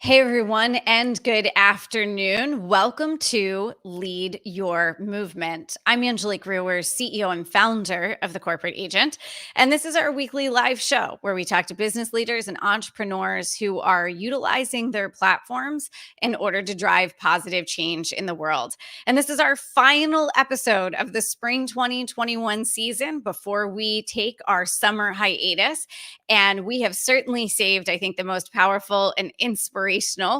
Hey everyone, and good afternoon. Welcome to Lead Your Movement. I'm Angelique Ruwer, CEO and founder of The Corporate Agent, and this is our weekly live show where we talk to business leaders and entrepreneurs who are utilizing their platforms in order to drive positive change in the world. And this is our final episode of the spring 2021 season before we take our summer hiatus. And we have certainly saved, I think, the most powerful and inspirational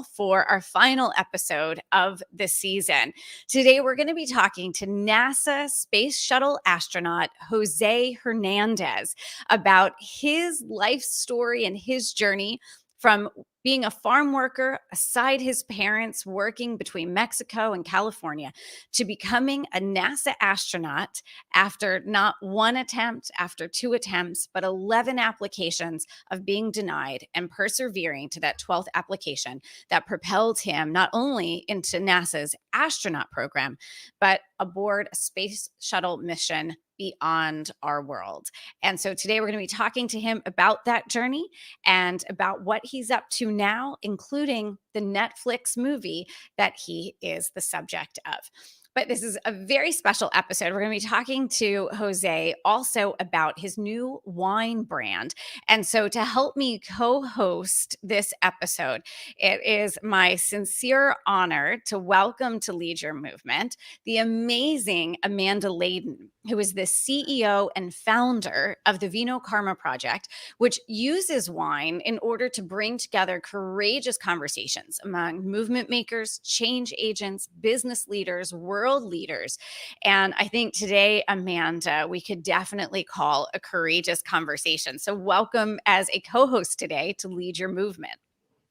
for our final episode of the season. Today, we're going to be talking to NASA Space Shuttle astronaut José Hernández about his life story and his journey from being a farm worker aside his parents, working between Mexico and California, to becoming a NASA astronaut after not one attempt, after two attempts, but 11 applications of being denied and persevering to that 12th application that propelled him not only into NASA's astronaut program, but aboard a space shuttle mission beyond our world. And so today we're going to be talking to him about that journey and about what he's up to now, including the Netflix movie that he is the subject of. But this is a very special episode. We're going to be talking to Jose also about his new wine brand. And so to help me co-host this episode, it is my sincere honor to welcome to Lead Your Movement the amazing Amanda Laden, who is the CEO and founder of the Vino Karma Project, which uses wine in order to bring together courageous conversations among movement makers, change agents, business leaders, world leaders. And I think today, Amanda, we could definitely call a courageous conversation. So welcome as a co-host today to Lead Your Movement.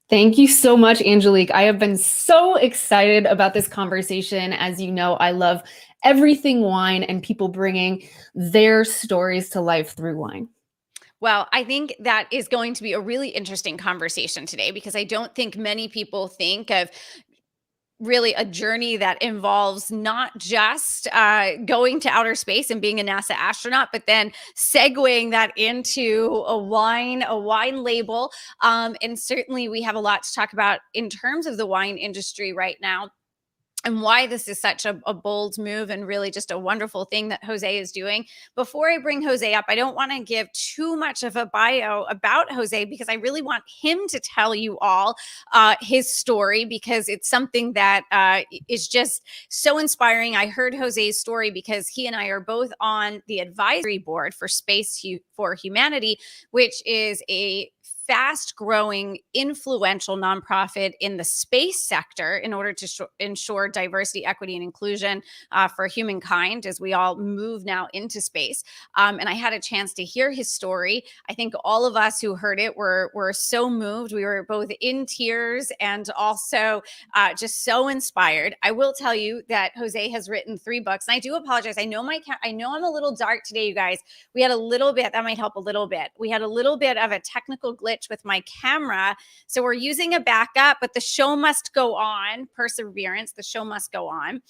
Thank you so much, Angelique. I have been so excited about this conversation. As you know, I love everything wine and people bringing their stories to life through wine. Well, I think that is going to be a really interesting conversation today because I don't think many people think of really a journey that involves not just going to outer space and being a NASA astronaut, but then segueing that into a wine label. And certainly we have a lot to talk about in terms of the wine industry right now, and why this is such a bold move and really just a wonderful thing that Jose is doing. Before I bring Jose up, I don't want to give too much of a bio about Jose because I really want him to tell you all his story because it's something that is just so inspiring. I heard Jose's story because he and I are both on the advisory board for Space for Humanity, which is a fast-growing, influential nonprofit in the space sector in order to ensure diversity, equity, and inclusion for humankind as we all move now into space. And I had a chance to hear his story. I think all of us who heard it were so moved. We were both in tears and also just so inspired. I will tell you that Jose has written 3 books, and I do apologize. I know I'm a little dark today, you guys. We had a little bit that might help a little bit. We had a little bit of a technical glitch with my camera. So we're using a backup, but the show must go on. Perseverance, the show must go on.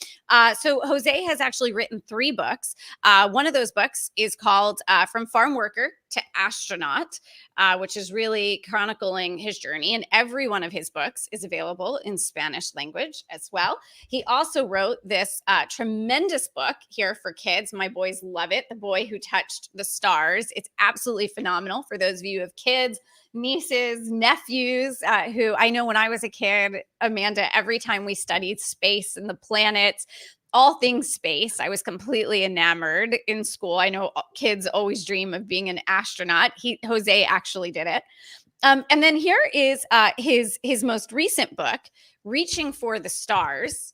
So Jose has actually written 3 books. One of those books is called From Farm Worker to Astronaut, which is really chronicling his journey. And every one of his books is available in Spanish language as well. He also wrote this tremendous book here for kids. My boys love it. The Boy Who Touched the Stars. It's absolutely phenomenal for those of you who have kids, nieces, nephews, who I know when I was a kid, Amanda, every time we studied space and the planets, all things space, I was completely enamored in school. I know kids always dream of being an astronaut. Jose actually did it. And then here is his most recent book, Reaching for the Stars.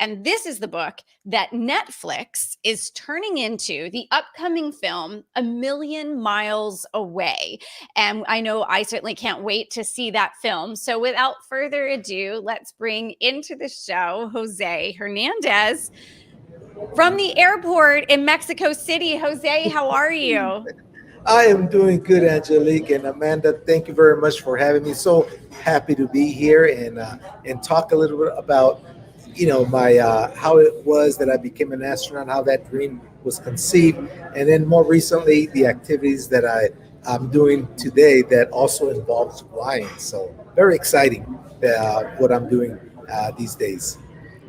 And this is the book that Netflix is turning into the upcoming film, A Million Miles Away. And I know I certainly can't wait to see that film. So without further ado, let's bring into the show Jose Hernández from the airport in Mexico City. Jose, how are you? I am doing good, Angelique and Amanda. Thank you very much for having me. So happy to be here and talk a little bit about my how it was that I became an astronaut, how that dream was conceived, and then more recently the activities that I'm doing today that also involves wine. So very exciting. what I'm doing these days.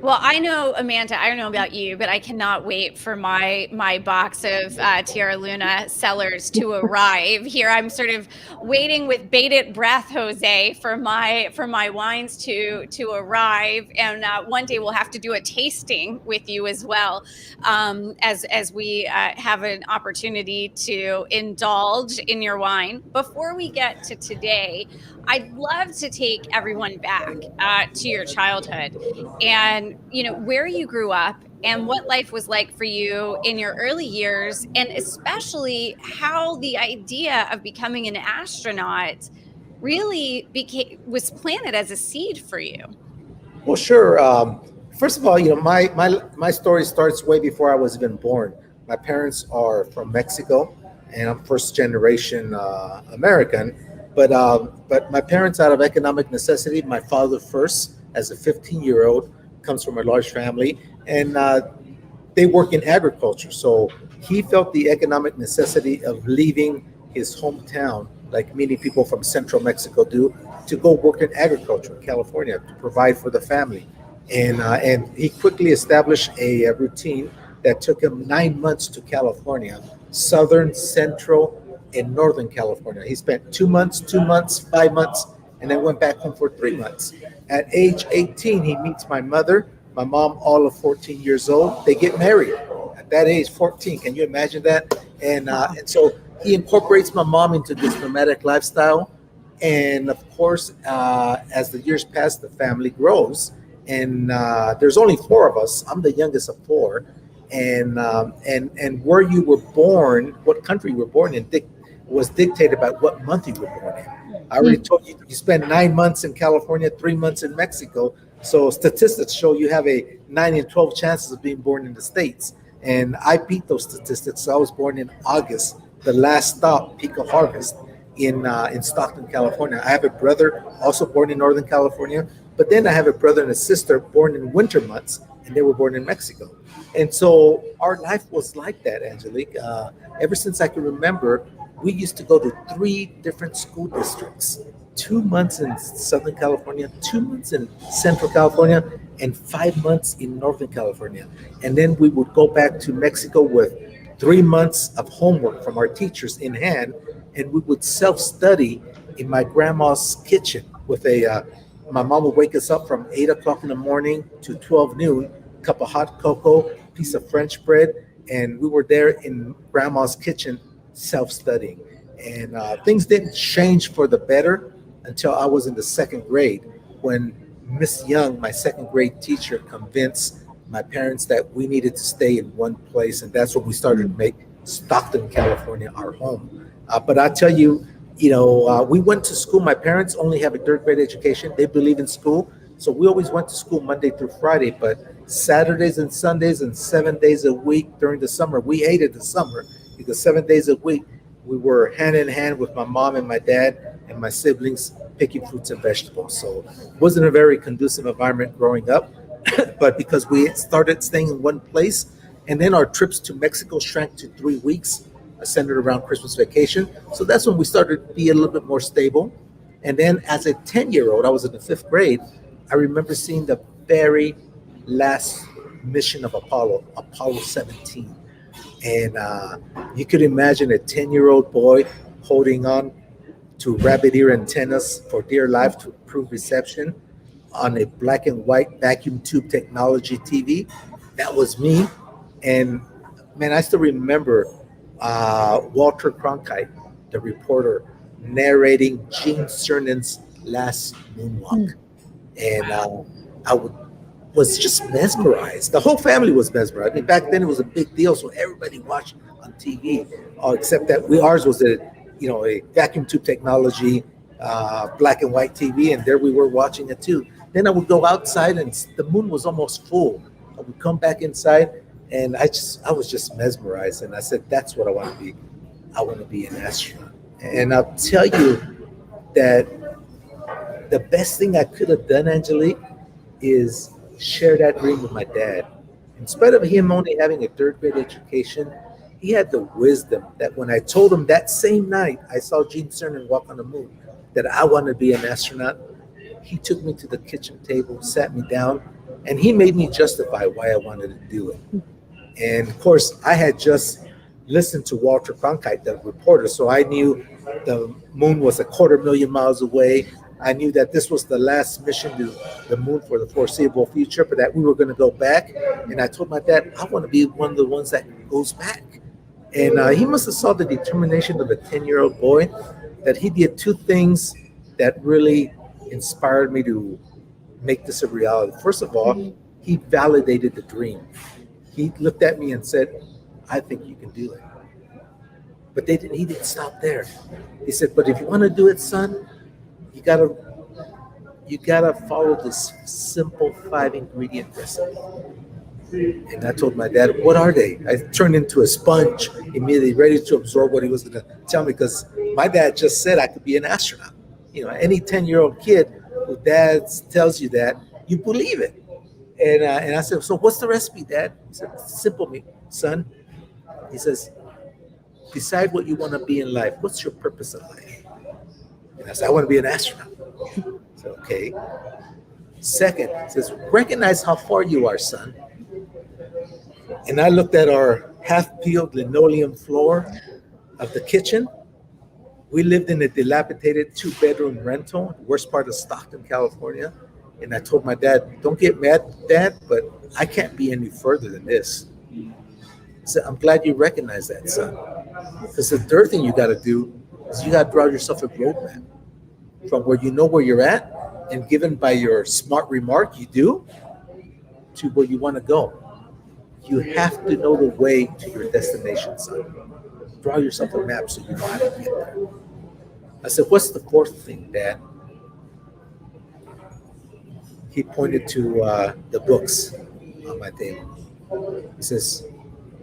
Well, I know, Amanda, I don't know about you, but I cannot wait for my box of Tierra Luna cellars to arrive. Here I'm sort of waiting with bated breath, Jose, for my wines to arrive. And one day we'll have to do a tasting with you as well, as we have an opportunity to indulge in your wine. Before we get to today, I'd love to take everyone back to your childhood and where you grew up and what life was like for you in your early years, and especially how the idea of becoming an astronaut really was planted as a seed for you. Well, sure. First of all, my story starts way before I was even born. My parents are from Mexico, and I'm first generation American. But my parents, out of economic necessity, my father first, as a 15-year-old, comes from a large family, and they work in agriculture. So he felt the economic necessity of leaving his hometown, like many people from central Mexico do, to go work in agriculture in California to provide for the family. And he quickly established a routine that took him 9 months to California, southern, central, and northern California. He spent 2 months, 2 months, 5 months, and then went back home for 3 months. At age 18, he meets my mother, my mom, all of 14 years old. They get married at that age, 14. Can you imagine that? And so he incorporates my mom into this nomadic lifestyle. And of course, as the years pass, the family grows. And there's only four of us. I'm the youngest of four. And where you were born, what country you were born in, was dictated by what month you were born in. I already told you, you spend 9 months in California, 3 months in Mexico. So statistics show you have a 9 in 12 chances of being born in the States. And I beat those statistics. So I was born in August, the last stop, peak of harvest, in Stockton, California. I have a brother also born in Northern California, but then I have a brother and a sister born in winter months, and they were born in Mexico. And so our life was like that, Angelique. Ever since I can remember, we used to go to 3 different school districts, 2 months in Southern California, 2 months in Central California, and 5 months in Northern California. And then we would go back to Mexico with 3 months of homework from our teachers in hand, and we would self-study in my grandma's kitchen with my mom would wake us up from 8 o'clock in the morning to 12 noon, cup of hot cocoa, piece of French bread, and we were there in grandma's kitchen self-studying. And things didn't change for the better until I was in the 2nd grade, when Miss Young, my 2nd grade teacher, convinced my parents that we needed to stay in one place, and that's when we started to make Stockton, California, our home. But I tell you, we went to school. My parents only have a 3rd grade education. They believe in school, so we always went to school Monday through Friday. But Saturdays and Sundays and 7 days a week during the summer, we hated the summer, because 7 days a week we were hand in hand with my mom and my dad and my siblings picking fruits and vegetables. So it wasn't a very conducive environment growing up. But because we started staying in one place, and then our trips to Mexico shrank to 3 weeks, centered around Christmas vacation. So that's when we started to be a little bit more stable. And then as a 10-year-old, I was in the 5th grade, I remember seeing the very last mission of Apollo 17. And you could imagine a 10-year-old boy holding on to rabbit ear antennas for dear life to improve reception on a black and white vacuum tube technology TV. That was me. And man, I still remember Walter Cronkite, the reporter, narrating Gene Cernan's last moonwalk. And was just mesmerized. The whole family was mesmerized. I mean, back then it was a big deal, so everybody watched on TV. Except that ours was a vacuum tube technology, black and white TV, and there we were watching it too. Then I would go outside, and the moon was almost full. I would come back inside, and I was just mesmerized. And I said, "That's what I want to be. I want to be an astronaut." And I'll tell you that the best thing I could have done, Angelique, is share that dream with my dad. In spite of him only having a 3rd grade education, he had the wisdom that when I told him that same night I saw Gene Cernan walk on the moon, that I want to be an astronaut, he took me to the kitchen table, sat me down, and he made me justify why I wanted to do it. And of course, I had just listened to Walter Cronkite, the reporter, so I knew the moon was 250,000 miles away. I knew that this was the last mission to the moon for the foreseeable future, but that we were going to go back. And I told my dad, I want to be one of the ones that goes back. And he must have saw the determination of a 10-year-old boy, that he did two things that really inspired me to make this a reality. First of all, he validated the dream. He looked at me and said, I think you can do it. But he didn't stop there. He said, but if you want to do it, son, you gotta follow this simple 5-ingredient recipe. And I told my dad, what are they? I turned into a sponge immediately, ready to absorb what he was going to tell me, because my dad just said I could be an astronaut. You know, any 10-year-old kid who dad tells you that, you believe it. And I said, so what's the recipe, Dad? He said, simple, son. He says, decide what you want to be in life. What's your purpose in life? And I said, I want to be an astronaut. I said, okay. Second, he says, recognize how far you are, son. And I looked at our half-peeled linoleum floor of the kitchen. We lived in a dilapidated 2-bedroom rental, worst part of Stockton, California. And I told my dad, don't get mad, Dad, but I can't be any further than this. I said, I'm glad you recognize that, son. Because the third thing you got to do is you got to draw yourself a roadmap from where you know where you're at, and given by your smart remark you do, to where you want to go. You have to know the way to your destination, son. Draw yourself a map so you know how to get there. I said, what's the fourth thing, Dad? He pointed to the books on my table. He says,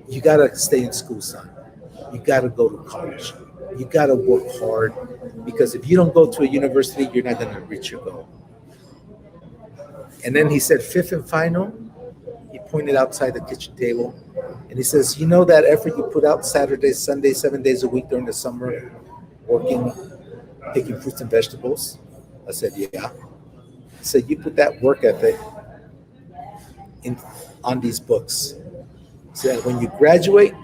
you got to stay in school, son. You got to go to college. You got to work hard, because if you don't go to a university, you're not going to reach your goal. And then he said, fifth and final, he pointed outside the kitchen table, and he says, you know that effort you put out Saturdays, Sundays, 7 days a week during the summer, working, picking fruits and vegetables? I said, yeah. He said, you put that work ethic on these books. He said, when you graduate,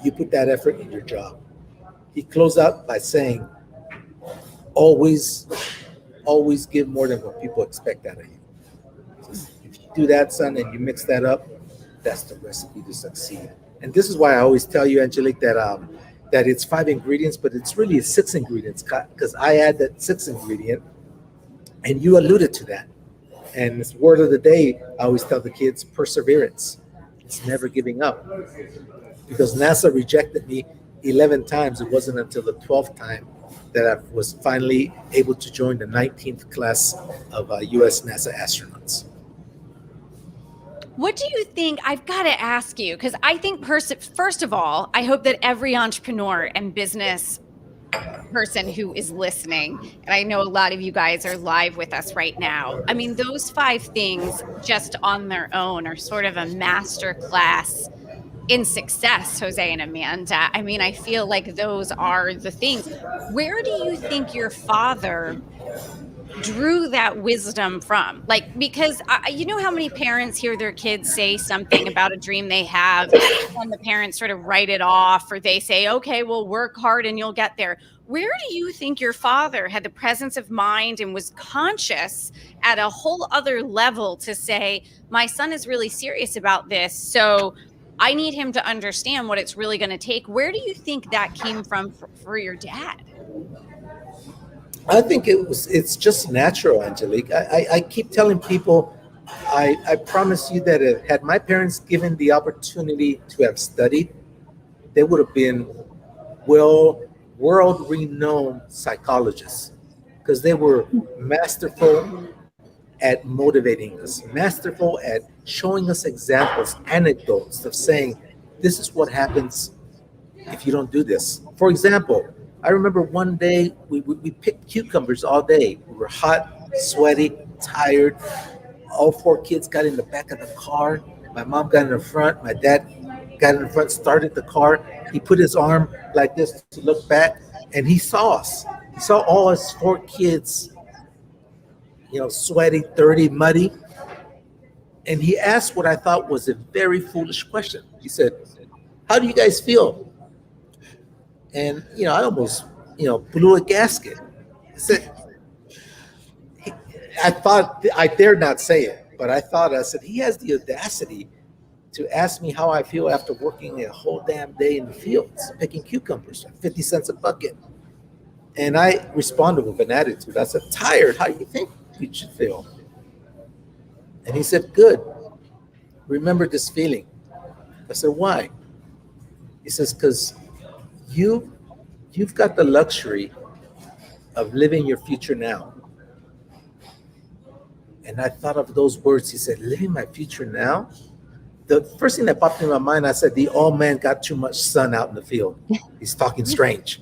you put that effort in your job. He closed out by saying, always give more than what people expect out of you. If you do that, son, and you mix that up, that's the recipe to succeed. And this is why I always tell you, Angelique, that it's 5 ingredients, but it's really 6 ingredients, because I add that 6th ingredient, and you alluded to that. And this word of the day, I always tell the kids, perseverance. It's never giving up. Because NASA rejected me 11 times. It wasn't until the 12th time that I was finally able to join the 19th class of U.S. NASA astronauts. What do you think? I've got to ask you, because I think, first of all, I hope that every entrepreneur and business person who is listening, and I know a lot of you guys are live with us right now. I mean, those 5 things just on their own are sort of a master class in success, Jose and Amanda. I mean, I feel like those are the things. Where do you think your father drew that wisdom from? Like, because you know how many parents hear their kids say something about a dream they have, and the parents sort of write it off, or they say, okay, well, work hard and you'll get there. Where do you think your father had the presence of mind and was conscious at a whole other level to say, my son is really serious about this, so I need him to understand what it's really going to take? Where do you think that came from for your dad? I think it's just natural, Angelique. I keep telling people, I promise you that had my parents given the opportunity to have studied, they would have been world-renowned psychologists, because they were masterful at motivating us, masterful at showing us examples, anecdotes of saying, this is what happens if you don't do this. For example, I remember one day we picked cucumbers all day. We were hot, sweaty, tired. All 4 kids got in the back of the car. My mom got in the front. My dad got in the front, started the car. He put his arm like this to look back, and he saw us. He saw all us 4 kids sweaty, dirty, muddy. And he asked what I thought was a very foolish question. He said, "How do you guys feel?" And I almost blew a gasket. I said, I thought I dared not say it, but I said he has the audacity to ask me how I feel after working a whole damn day in the fields picking cucumbers at 50 cents a bucket. And I responded with an attitude. I said, "Tired? How do you think you should feel?" And he said, "Good. Remember this feeling." I said, "Why?" He says, "Because you've got the luxury of living your future now." And I thought of those words. He said, "Living my future now?" The first thing that popped in my mind, I said, the old man got too much sun out in the field. He's talking strange.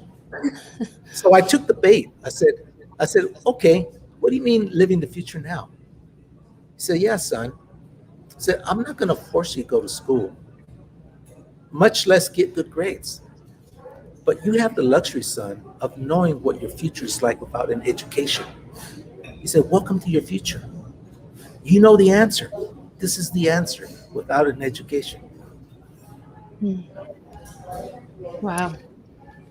So I took the bait. I said, "Okay, what do you mean living the future now?" He said, "Yeah, son." He said, "I'm not going to force you to go to school, much less get good grades. But you have the luxury, son, of knowing what your future is like without an education." He said, "Welcome to your future. You know the answer. This is the answer without an education." Wow.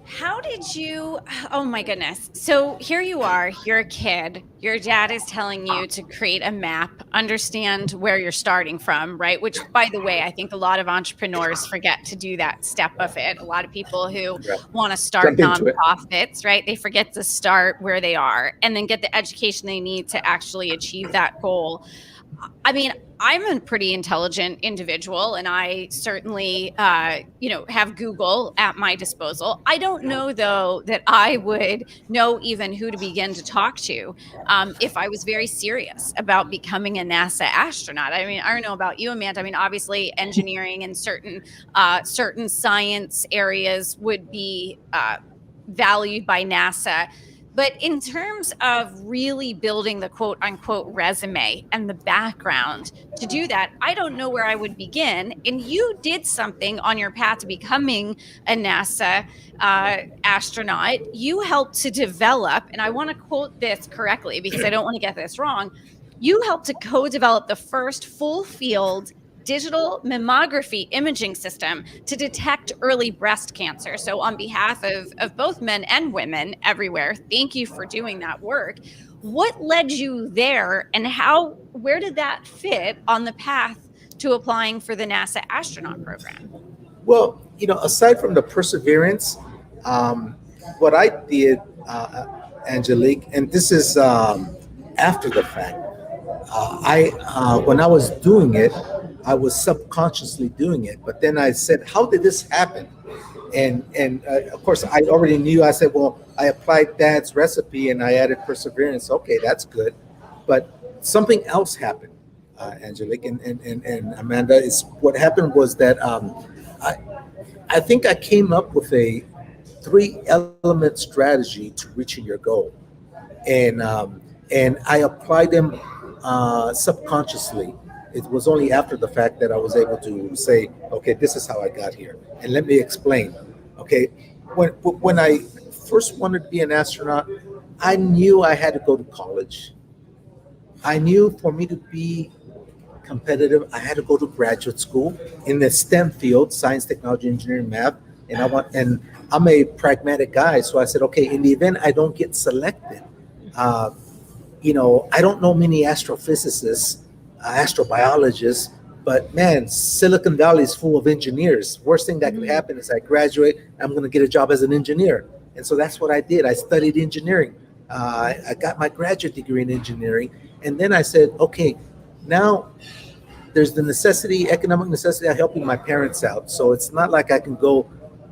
How did you, oh my goodness. So here you are, you're a kid. Your dad is telling you to create a map, understand where you're starting from, right? Which, by the way, I think a lot of entrepreneurs forget to do that step of it. A lot of people who Right. want to start Jump into it. nonprofits, right? They forget to start where they are and then get the education they need to actually achieve that goal. I mean, I'm a pretty intelligent individual, and I certainly, have Google at my disposal. I don't know, though, that I would know even who to begin to talk to if I was very serious about becoming a NASA astronaut. I mean, I don't know about you, Amanda. I mean, obviously, engineering and certain science areas would be valued by NASA. But in terms of really building the quote unquote resume and the background to do that, I don't know where I would begin. And you did something on your path to becoming a NASA astronaut. You helped to develop, and I want to quote this correctly because I don't want to get this wrong. You helped to co-develop the first full field digital mammography imaging system to detect early breast cancer. So on behalf of both men and women everywhere, thank you for doing that work. What led you there, and where did that fit on the path to applying for the NASA astronaut program? Well, aside from the perseverance, what I did, Angelique, and this is after the fact, when I was doing it, I was subconsciously doing it. But then I said, "How did this happen?" And of course, I already knew. I said, "Well, I applied Dad's recipe and I added perseverance. Okay, that's good." But something else happened, Angelique and Amanda. Is what happened was that I think I came up with a 3-element strategy to reaching your goal, and I applied them subconsciously. It was only after the fact that I was able to say, "Okay, this is how I got here." And let me explain. Okay, when I first wanted to be an astronaut, I knew I had to go to college. I knew for me to be competitive, I had to go to graduate school in the STEM field: science, technology, engineering, math. And I'm a pragmatic guy, so I said, okay, in the event I don't get selected, I don't know many astrophysicists, astrobiologists, but man, Silicon Valley is full of engineers. Worst thing that could happen is I graduate, I'm going to get a job as an engineer. And so that's what I did. I studied engineering. I got my graduate degree in engineering. And then I said, okay, now there's the economic necessity of helping my parents out. So it's not like I can go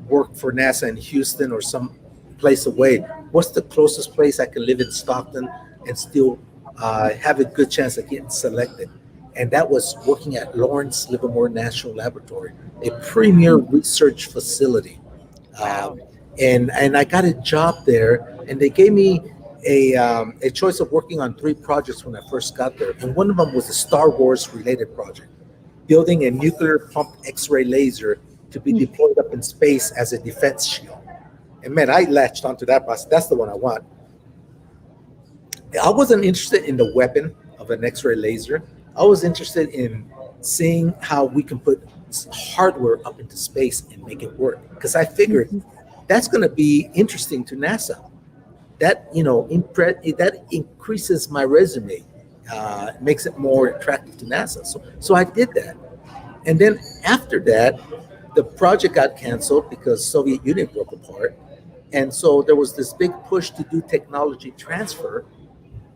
work for NASA in Houston or some place away. What's the closest place I can live in Stockton and still have a good chance of getting selected? And that was working at Lawrence Livermore National Laboratory, a premier research facility. And I got a job there, and they gave me a choice of working on 3 projects when I first got there. And one of them was a Star Wars related project, building a nuclear pumped X-ray laser to be deployed up in space as a defense shield. And man, I latched onto that process. That's the one I want. I wasn't interested in the weapon of an X-ray laser. I was interested in seeing how we can put hardware up into space and make it work. Because I figured Mhm. that's going to be interesting to NASA. That that increases my resume, makes it more attractive to NASA. So I did that, and then after that, the project got canceled because Soviet Union broke apart, and so there was this big push to do technology transfer,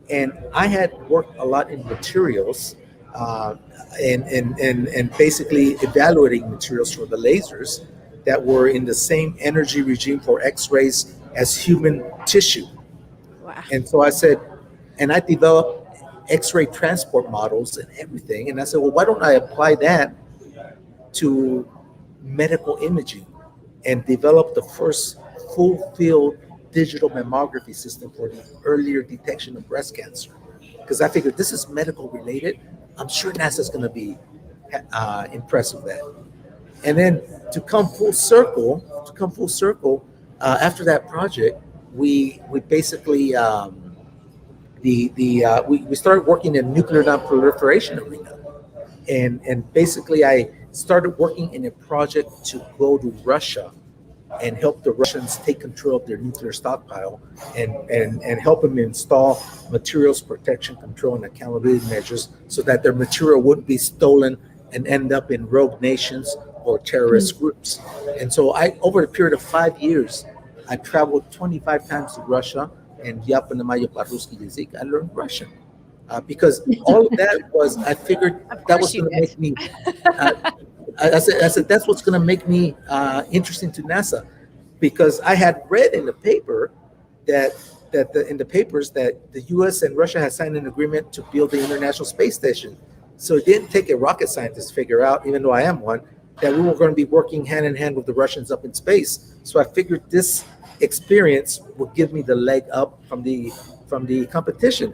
and I had worked a lot in materials, uh, and basically evaluating materials for the lasers that were in the same energy regime for X-rays as human tissue. Wow. And so I said, and I developed X-ray transport models and everything. And I said, well, why don't I apply that to medical imaging and develop the first full field digital mammography system for the earlier detection of breast cancer? Because I figured this is medical related. I'm sure NASA's going to be impressed with that. And then to come full circle, after that project, we basically we started working in nuclear non-proliferation arena, and basically I started working in a project to go to Russia and help the Russians take control of their nuclear stockpile, and help them install materials protection control and accountability measures so that their material wouldn't be stolen and end up in rogue nations or terrorist groups. And so over the period of 5 years, I traveled 25 times to Russia, and I learned Russian. Because all of that was, I figured Of that was course you going to did. make me, uh, I said that's what's going to make me interesting to NASA, because I had read in the paper that in the papers that the U.S. and Russia had signed an agreement to build the International Space Station. So it didn't take a rocket scientist to figure out, even though I am one, that we were going to be working hand in hand with the Russians up in space. So I figured this experience would give me the leg up from the competition.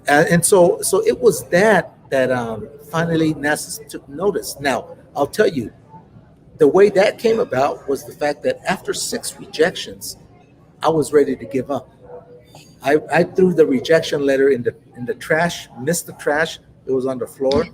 And so it was that finally NASA took notice. Now I'll tell you, the way that came about was the fact that after 6 rejections, I was ready to give up. I threw the rejection letter in the trash, missed the trash. It was on the floor.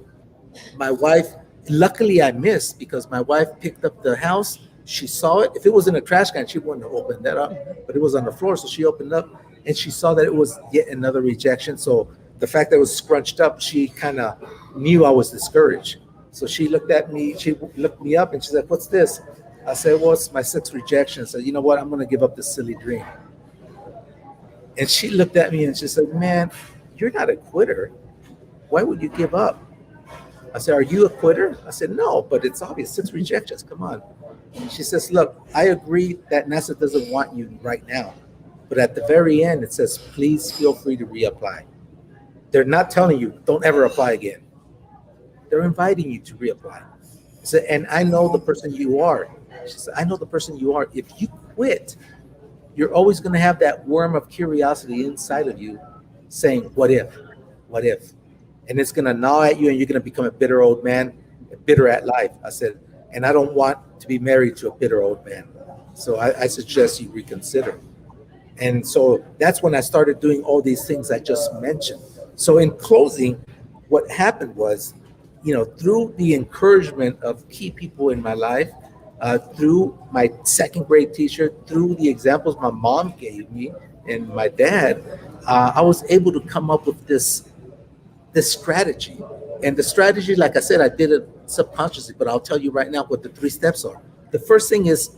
My wife, luckily I missed, because my wife picked up the house. She saw it. If it was in a trash can, she wouldn't have opened that up, but it was on the floor. So she opened up and she saw that it was yet another rejection. So the fact that it was scrunched up, she kind of knew I was discouraged. So she looked at me, she looked me up and she said, "What's this?" I said, "Well, it's my 6th rejection." So, you know what? I'm going to give up this silly dream. And she looked at me and she said, "Man, you're not a quitter. Why would you give up?" I said, "Are you a quitter?" I said, "No, but it's obvious, 6 rejections. Come on." She says, "Look, I agree that NASA doesn't want you right now, but at the very end, it says, please feel free to reapply. They're not telling you, don't ever apply again. They're inviting you to reapply." So, and I know the person you are. She said, "I know the person you are. If you quit, you're always going to have that worm of curiosity inside of you saying, what if? What if?" And it's going to gnaw at you and you're going to become a bitter old man, bitter at life. I said, "And I don't want to be married to a bitter old man. So I suggest you reconsider." And so that's when I started doing all these things I just mentioned. So in closing, what happened was, through the encouragement of key people in my life, through my second grade teacher, through the examples my mom gave me and my dad, I was able to come up with this strategy. And the strategy, like I said, I did it subconsciously, but I'll tell you right now what the 3 steps are. The first thing is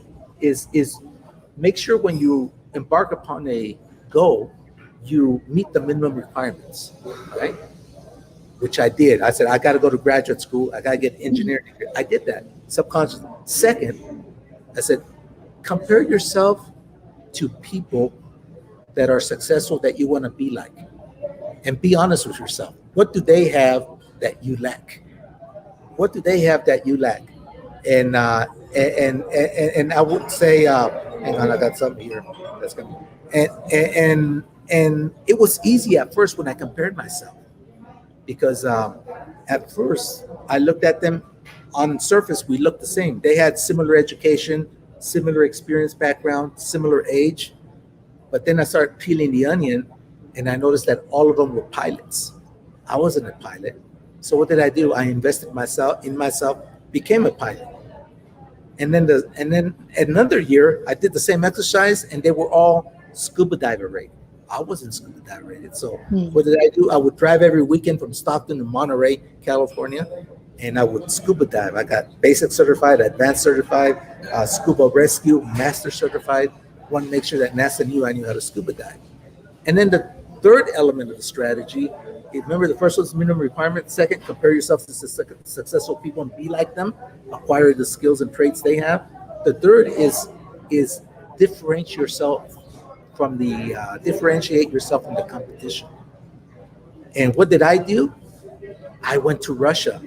make sure when you embark upon a goal, you meet the minimum requirements, right? Which I did. I said, I got to go to graduate school. I got to get engineering degree. I did that subconsciously. Second, I said, compare yourself to people that are successful that you want to be like, and be honest with yourself. What do they have that you lack? What do they have that you lack? And and I would say, hang on, I got something here that's coming. And it was easy at first when I compared myself, because at first I looked at them on surface. We looked the same. They had similar education, similar experience background, similar age. But then I started peeling the onion, and I noticed that all of them were pilots. I wasn't a pilot. So what did I do? I invested myself, became a pilot. And then another year I did the same exercise and they were all scuba diver rated. I wasn't scuba diver rated. So what did I do? I would drive every weekend from Stockton to Monterey, California, and I would scuba dive. I got basic certified, advanced certified, scuba rescue, master certified. Want to make sure that NASA knew I knew how to scuba dive. And then the third element of the strategy, remember the first one's minimum requirement. Second, compare yourself to successful people and be like them, acquire the skills and traits they have. The third is differentiate yourself from the competition. And what did I do? I went to Russia.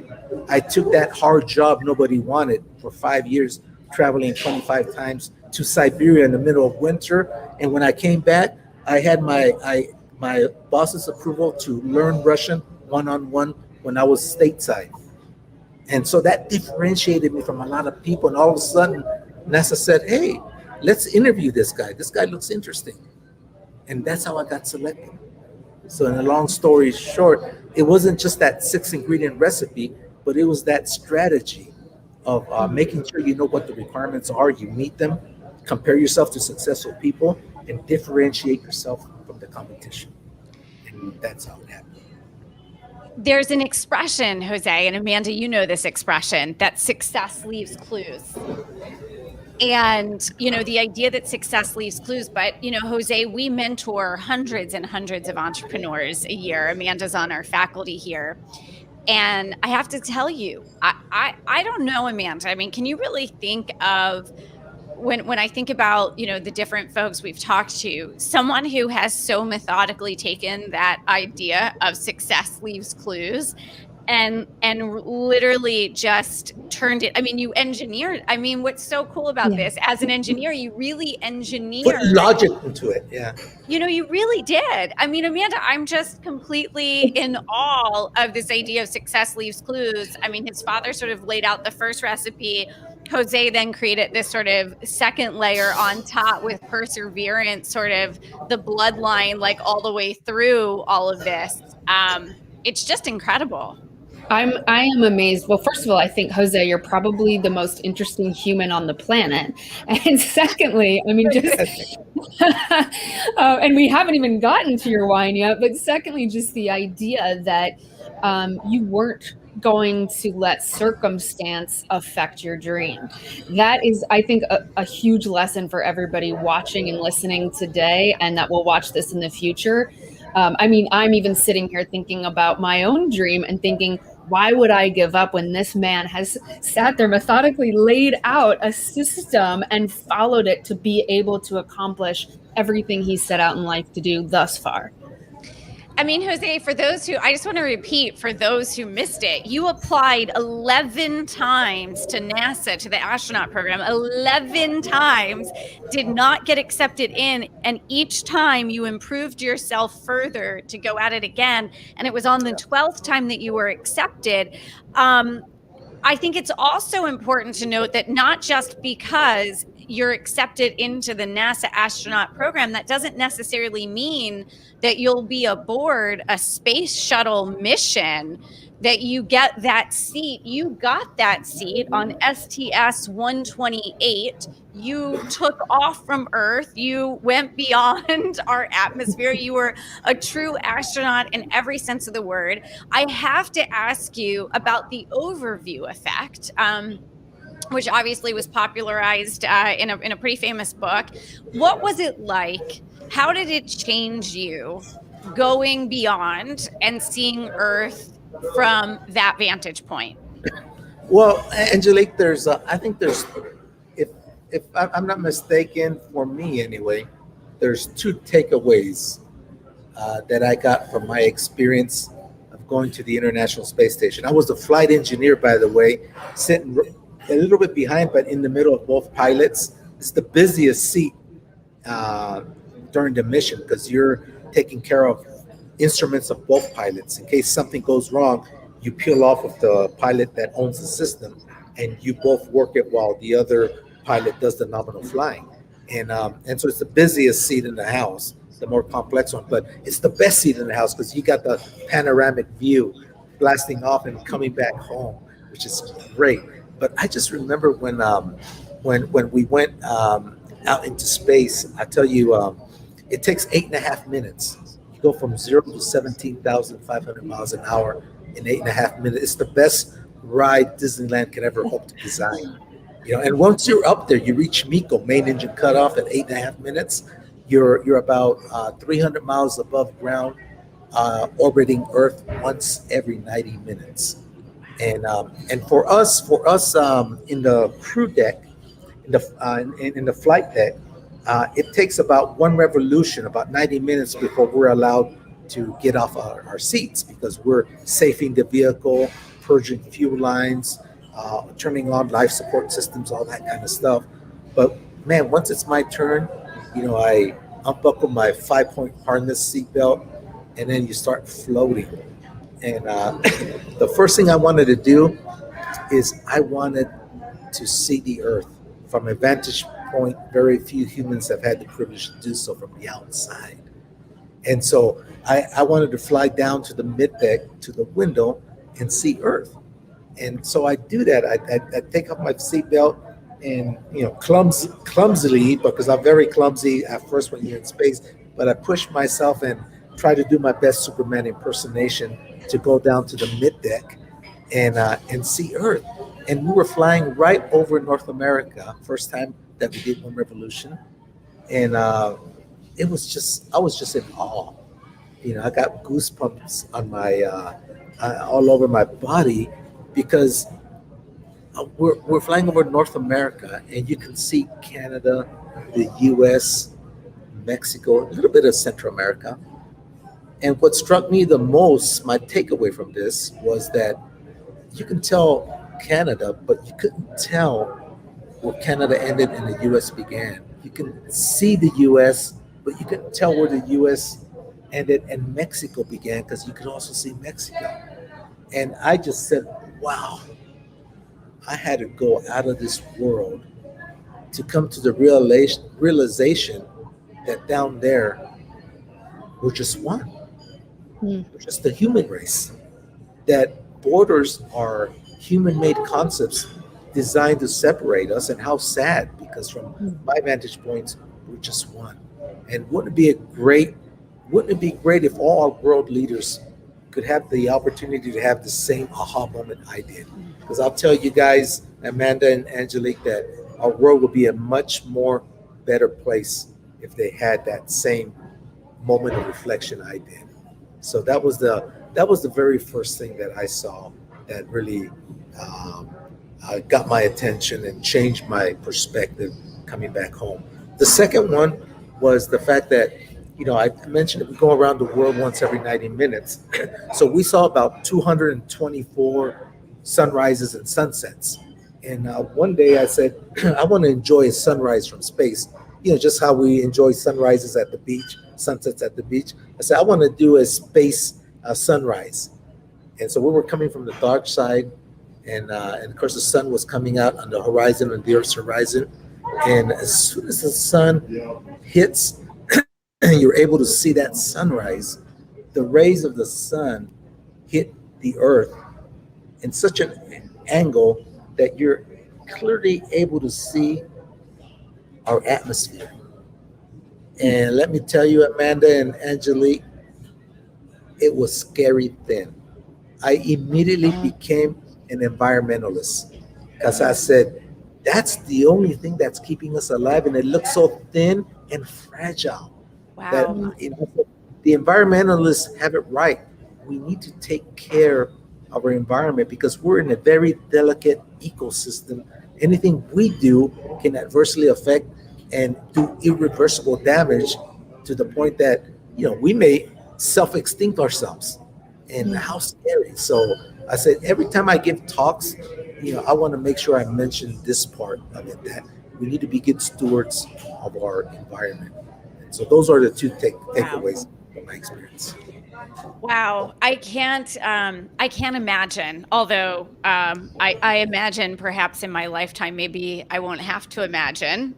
I took that hard job nobody wanted for 5 years, traveling 25 times to Siberia in the middle of winter. And when I came back, I had my boss's approval to learn Russian one-on-one when I was stateside. And so that differentiated me from a lot of people. And all of a sudden, NASA said, hey, let's interview this guy. This guy looks interesting. And that's how I got selected. So in a long story short, it wasn't just that 6-ingredient recipe, but it was that strategy of making sure you know what the requirements are, you meet them, compare yourself to successful people, and differentiate yourself from the competition. And that's how it happened. There's an expression, Jose, and Amanda, you know this expression, that success leaves clues. And, the idea that success leaves clues, but, Jose, we mentor hundreds and hundreds of entrepreneurs a year. Amanda's on our faculty here. And I have to tell you, I don't know, Amanda. I mean, can you really think of, when I think about, the different folks we've talked to, someone who has so methodically taken that idea of success leaves clues and literally just turned it. I mean, you engineered. I mean, what's so cool about this, as an engineer, you really engineered. Put logic into it, yeah. You really did. I mean, Amanda, I'm just completely in awe of this idea of success leaves clues. I mean, his father sort of laid out the first recipe. Jose then created this sort of second layer on top with perseverance, sort of the bloodline, like all the way through all of this. It's just incredible. I am amazed. Well, first of all, I think, Jose, you're probably the most interesting human on the planet. And secondly, I mean, just, and we haven't even gotten to your wine yet, but secondly, just the idea that you weren't going to let circumstance affect your dream. That is, I think, a huge lesson for everybody watching and listening today, and that will watch this in the future. I mean, I'm even sitting here thinking about my own dream and thinking, why would I give up when this man has sat there methodically laid out a system and followed it to be able to accomplish everything he set out in life to do thus far? I mean, Jose, I just want to repeat for those who missed it, you applied 11 times to NASA, to the astronaut program, 11 times, did not get accepted in. And each time you improved yourself further to go at it again. And it was on the 12th time that you were accepted. I think it's also important to note that not just because you're accepted into the NASA astronaut program, that doesn't necessarily mean that you'll be aboard a space shuttle mission, that you get that seat. You got that seat on STS-128. You took off from Earth. You went beyond our atmosphere. You were a true astronaut in every sense of the word. I have to ask you about the overview effect, which obviously was popularized in a pretty famous book. What was it like? How did it change you going beyond and seeing Earth from that vantage point? Well, Angelique, I think there's, if I'm not mistaken, for me anyway, there's two takeaways that I got from my experience of going to the International Space Station. I was the flight engineer, by the way, sitting a little bit behind, but in the middle of both pilots. It's the busiest seat during the mission because you're taking care of instruments of both pilots. In case something goes wrong, you peel off of the pilot that owns the system, and you both work it while the other pilot does the nominal flying. And so it's the busiest seat in the house. the more complex one. But it's the best seat in the house because you got the panoramic view blasting off and coming back home, which is great. But I just remember when we went out into space. I tell you, it takes 8.5 minutes. You go from 0 to 17,500 miles an hour in 8.5 minutes. It's the best ride Disneyland can ever hope to design. And once you're up there, you reach Miko, main engine cutoff at 8.5 minutes. You're about 300 miles above ground, orbiting Earth once every 90 minutes. And for us in the crew deck, in the flight deck, it takes about one revolution, about 90 minutes before we're allowed to get off our seats because we're safing the vehicle, purging fuel lines, turning on life support systems, all that kind of stuff. But man, once it's my turn, I unbuckle my 5-point harness seatbelt, and then you start floating. And the first thing I wanted to do is I wanted to see the Earth from a vantage point very few humans have had the privilege to do so, from the outside. And so I wanted to fly down to the mid deck, to the window, and see Earth. And so I do that. I take off my seatbelt and, clumsily, because I'm very clumsy at first when you're in space, but I push myself and try to do my best Superman impersonation to go down to the mid deck and see Earth. And we were flying right over North America, first time that we did one revolution. And I was just in awe. I got goosebumps on all over my body because we're flying over North America, and you can see Canada, the U.S., Mexico, a little bit of Central America. And what struck me the most, my takeaway from this, was that you can tell Canada, but you couldn't tell where Canada ended and the U.S. began. You can see the U.S., but you couldn't tell where the U.S. ended and Mexico began, because you could also see Mexico. And I just said, wow, I had to go out of this world to come to the realization that down there, we're just one. We're just the human race. That borders are human-made concepts designed to separate us, and how sad, because from my vantage points, we're just one. And wouldn't it be great if all world leaders could have the opportunity to have the same aha moment I did? Because I'll tell you guys, Amanda and Angelique, that our world would be a much more better place if they had that same moment of reflection I did. So that was the very first thing that I saw that really got my attention and changed my perspective coming back home. The second one was the fact that, I mentioned that we go around the world once every 90 minutes. So we saw about 224 sunrises and sunsets. And one day I said, I want to enjoy a sunrise from space, just how we enjoy sunrises at the beach, sunsets at the beach. I said, I want to do a space sunrise. And so we were coming from the dark side, and of course the sun was coming out on the horizon, on the Earth's horizon. And as soon as the sun hits and you're able to see that sunrise, the rays of the sun hit the Earth in such an angle that you're clearly able to see our atmosphere. And let me tell you, Amanda and Angelique, it was scary thin. I immediately became an environmentalist, because I said, that's the only thing that's keeping us alive, and it looks so thin and fragile. Wow. That the environmentalists have it right. We need to take care of our environment because we're in a very delicate ecosystem. Anything we do can adversely affect and do irreversible damage, to the point that we may self-extinct ourselves. And how scary. So I said, every time I give talks, I want to make sure I mention this part of it, that we need to be good stewards of our environment. And so those are the two takeaways from my experience. Wow, I can't imagine. Although I imagine perhaps in my lifetime, maybe I won't have to imagine,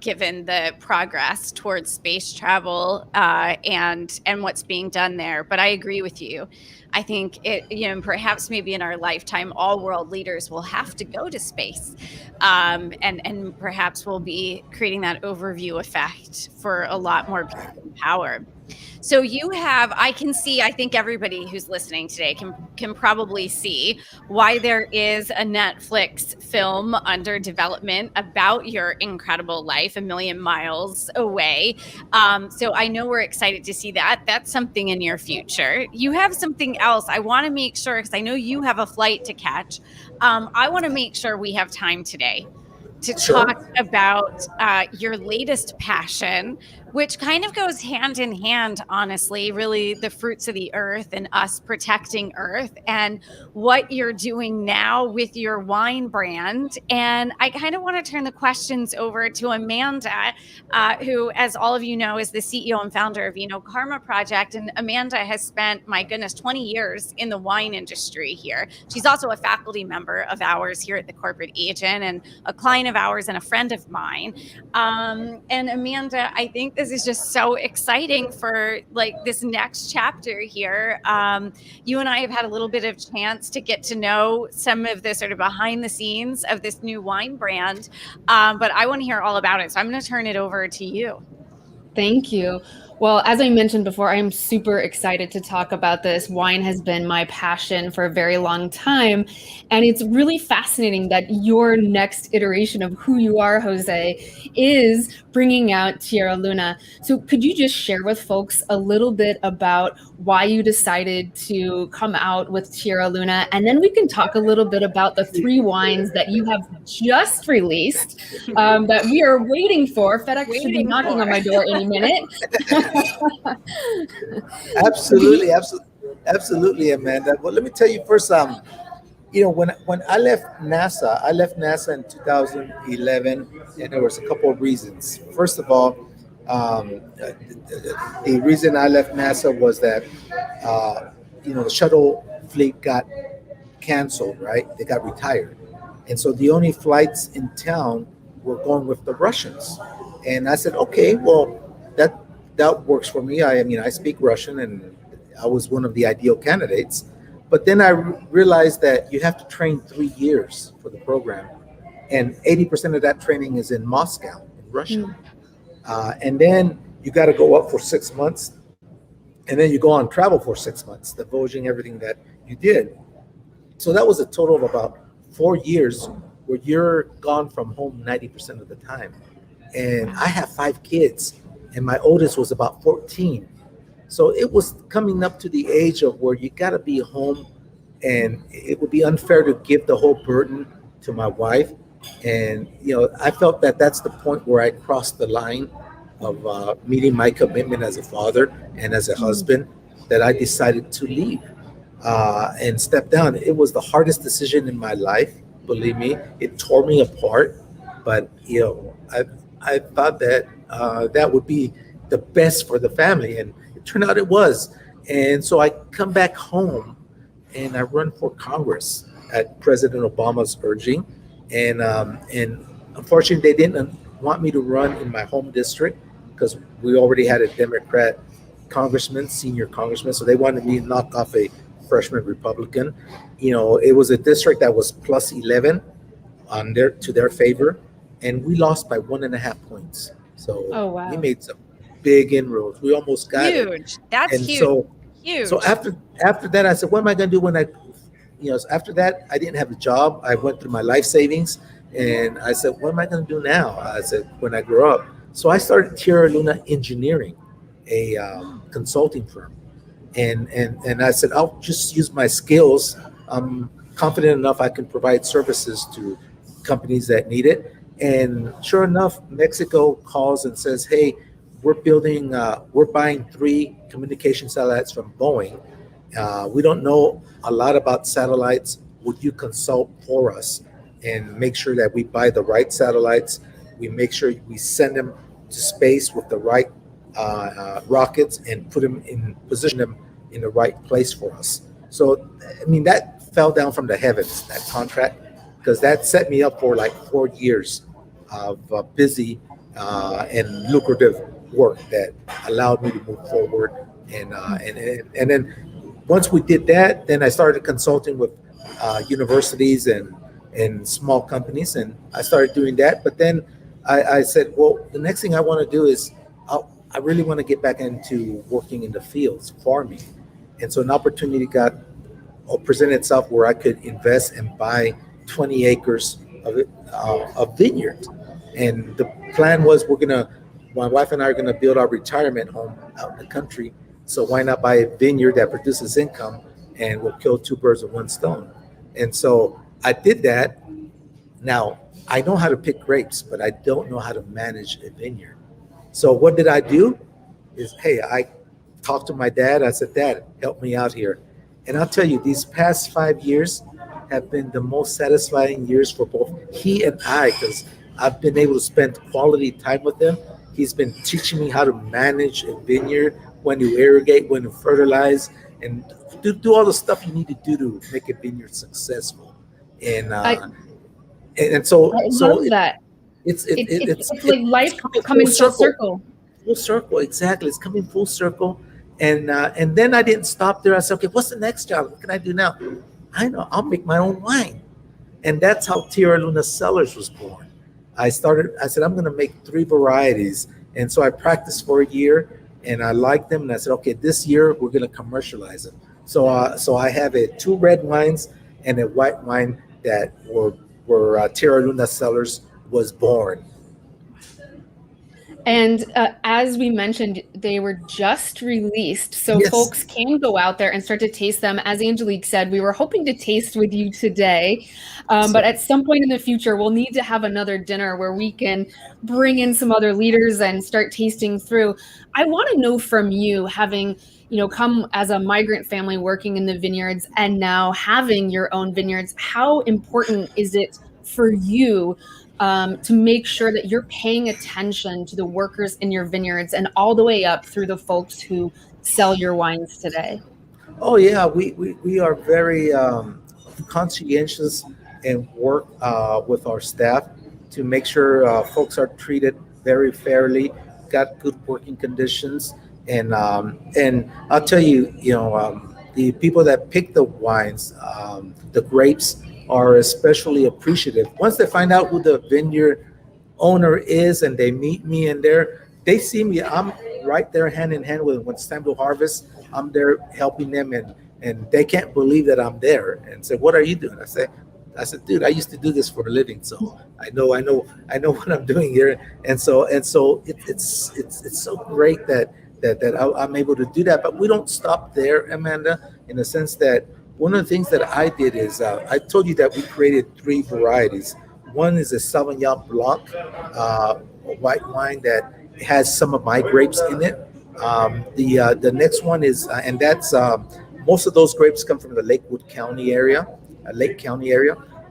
given the progress towards space travel and what's being done there. But I agree with you. I think it, perhaps maybe in our lifetime, all world leaders will have to go to space, and perhaps we'll be creating that overview effect for a lot more people in power. So you have, I can see, I think everybody who's listening today can probably see why there is a Netflix film under development about your incredible life a million miles away. So I know we're excited to see that. That's something in your future. You have something else. I want to make sure, because I know you have a flight to catch. I want to make sure we have time today to talk Sure. about your latest passion, which kind of goes hand in hand, honestly, really the fruits of the earth and us protecting earth, and what you're doing now with your wine brand. And I kind of want to turn the questions over to Amanda, who, as all of you know, is the CEO and founder of Karma Project. And Amanda has spent, my goodness, 20 years in the wine industry here. She's also a faculty member of ours here at the Corporate Agent, and a client of ours and a friend of mine. And Amanda, I think this is just so exciting for like this next chapter here. You and I have had a little bit of chance to get to know some of the sort of behind the scenes of this new wine brand, but I want to hear all about it. So I'm going to turn it over to you. Thank you. Well, as I mentioned before, I am super excited to talk about this. Wine has been my passion for a very long time. And it's really fascinating that your next iteration of who you are, Jose, is bringing out Tierra Luna. So could you just share with folks a little bit about why you decided to come out with Tierra Luna? And then we can talk a little bit about the 3 wines that you have just released that we are waiting for. FedEx should be knocking on my door any minute. Absolutely, absolutely, Amanda. Well, let me tell you first. When I left NASA in 2011, and there was a couple of reasons. First of all, the reason I left NASA was that the shuttle fleet got canceled, right? They got retired, and so the only flights in town were going with the Russians. And I said, okay, well, that that works for me. I mean, I speak Russian, and I was one of the ideal candidates. But then I realized that you have to train 3 years for the program, and 80% of that training is in Moscow, in Russia. And then you got to go up for 6 months, and then you go on travel for 6 months, divulging everything that you did. So that was a total of about 4 years where you're gone from home 90% of the time. And I have 5 kids, and my oldest was about 14. So it was coming up to the age of where you got to be home, and it would be unfair to give the whole burden to my wife. And I felt that that's the point where I crossed the line of meeting my commitment as a father and as a husband, that I decided to leave and step down. It was the hardest decision in my life. Believe me, it tore me apart. But I thought that that would be the best for the family, and it turned out it was. And so I come back home, and I run for Congress at President Obama's urging, and unfortunately they didn't want me to run in my home district because we already had a Democrat congressman, senior congressman, so they wanted me to knock off a freshman Republican. It was a district that was plus 11 to their favor, and we lost by 1.5 points. So Oh, wow. we made some big inroads. We almost got it. Huge. That's And huge. so Huge. so after that, I said, what am I going to do when after that, I didn't have a job. I went through my life savings, and I said, what am I going to do now? I said, when I grow up. So I started Tierra Luna Engineering, a consulting firm. And I said, I'll just use my skills. I'm confident enough I can provide services to companies that need it. And sure enough, Mexico calls and says, hey, we're buying 3 communication satellites from Boeing. We don't know a lot about satellites. Would you consult for us and make sure that we buy the right satellites? We make sure we send them to space with the right rockets, and position them in the right place for us. So, I mean, that fell down from the heavens, that contract, because that set me up for like 4 years of busy and lucrative work that allowed me to move forward. And then once we did that, then I started consulting with universities and small companies, and I started doing that. But then I said, well, the next thing I want to do is I really want to get back into working in the fields, farming. And so an opportunity got presented itself where I could invest and buy 20 acres of vineyard. And the plan was my wife and I are gonna build our retirement home out in the country. So why not buy a vineyard that produces income and will kill two birds with one stone? And so I did that. Now I know how to pick grapes, but I don't know how to manage a vineyard. So what did I do? Hey, I talked to my dad. I said, Dad, help me out here. And I'll tell you, these past 5 years have been the most satisfying years for both he and I, because I've been able to spend quality time with him. He's been teaching me how to manage a vineyard, when to irrigate, when to fertilize, and do all the stuff you need to do to make a vineyard successful. And I, and so I love that. It's like life coming full circle. Full circle, exactly. It's coming full circle. And then I didn't stop there. I said, okay, what's the next job? What can I do now? I know, I'll make my own wine. And that's how Tierra Luna Cellars was born. I said, I'm going to make 3 varieties. And so I practiced for a year and I liked them. And I said, okay, this year we're going to commercialize them. So I have 2 red wines and a white wine that were Tierra Luna Cellars was born. And as we mentioned, they were just released. So Yes. Folks can go out there and start to taste them. As Angelique said, we were hoping to taste with you today. But at some point in the future, we'll need to have another dinner where we can bring in some other leaders and start tasting through. I want to know from you, having come as a migrant family working in the vineyards and now having your own vineyards, how important is it for you to make sure that you're paying attention to the workers in your vineyards and all the way up through the folks who sell your wines today? Oh yeah, we are very conscientious and work with our staff to make sure folks are treated very fairly, got good working conditions, and I'll tell you, the people that pick the wines, the grapes, are especially appreciative. Once they find out who the vineyard owner is and they meet me and they see me, I'm right there hand in hand with them. When it's time to harvest, I'm there helping them, and they can't believe that I'm there and say, what are you doing? I said, dude, I used to do this for a living, so I know what I'm doing here. And so it's so great that I'm able to do that. But we don't stop there, Amanda, in the sense that one of the things that I did is I told you that we created 3 varieties. One is a Sauvignon Blanc, a white wine that has some of my grapes in it. The next one is, and that's most of those grapes come from the Lake County area,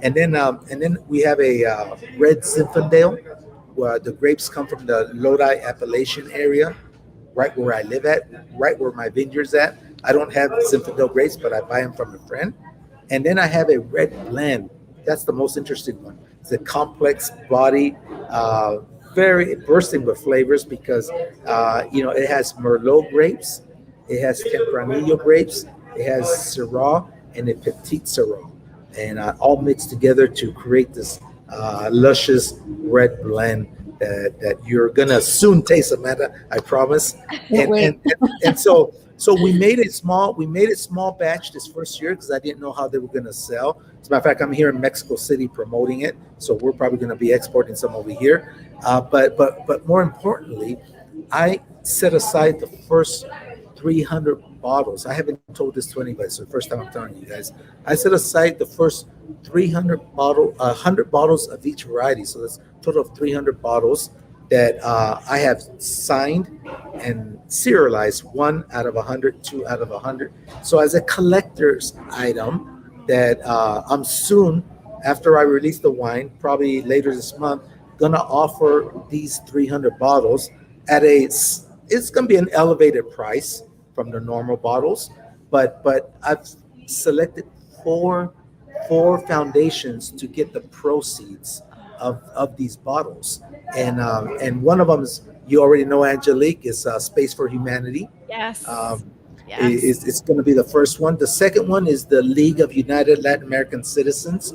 and then we have a red Zinfandel, where the grapes come from the Lodi Appalachian area, right where I live at, right where my vineyard's at. I don't have Zinfandel grapes, but I buy them from a friend. And then I have a red blend. That's the most interesting one. It's a complex body, very bursting with flavors because, it has Merlot grapes, it has Tempranillo grapes, it has Syrah, and a Petite Syrah. And all mixed together to create this luscious red blend that you're going to soon taste, Amanda, I promise. And so we made it small batch this first year because I didn't know how they were going to sell. As a matter of fact, I'm here in Mexico City promoting it, so we're probably going to be exporting some over here. But more importantly, I set aside the first 300 bottles. I haven't told this to anybody, so the first time I'm telling you guys. I set aside the first 100 bottles of each variety. So that's a total of 300 bottles that I have signed and serialized, 1 out of 100, 2 out of 100. So as a collector's item that I'm soon, after I release the wine, probably later this month, gonna offer these 300 bottles at it's gonna be an elevated price from the normal bottles, but I've selected four foundations to get the proceeds of these bottles, and one of them is, you already know, Angelique, is Space for Humanity. Yes. Um, Yes. it's going to be the first one. The second one is the League of United Latin American Citizens,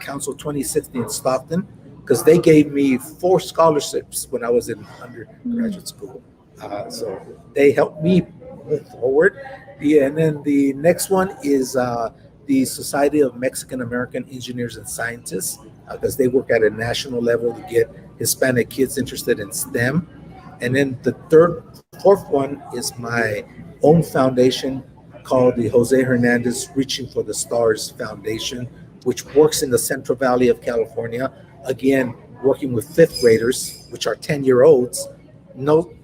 Council 2016 in Stockton, because they gave me 4 scholarships when I was in undergraduate school. So they helped me move forward. Yeah, and then the next one is the Society of Mexican American Engineers and Scientists, because they work at a national level to get Hispanic kids interested in STEM. And then the fourth one is my own foundation called the Jose Hernandez Reaching for the Stars Foundation, which works in the Central Valley of California. Again, working with fifth graders, which are 10-year-olds. No,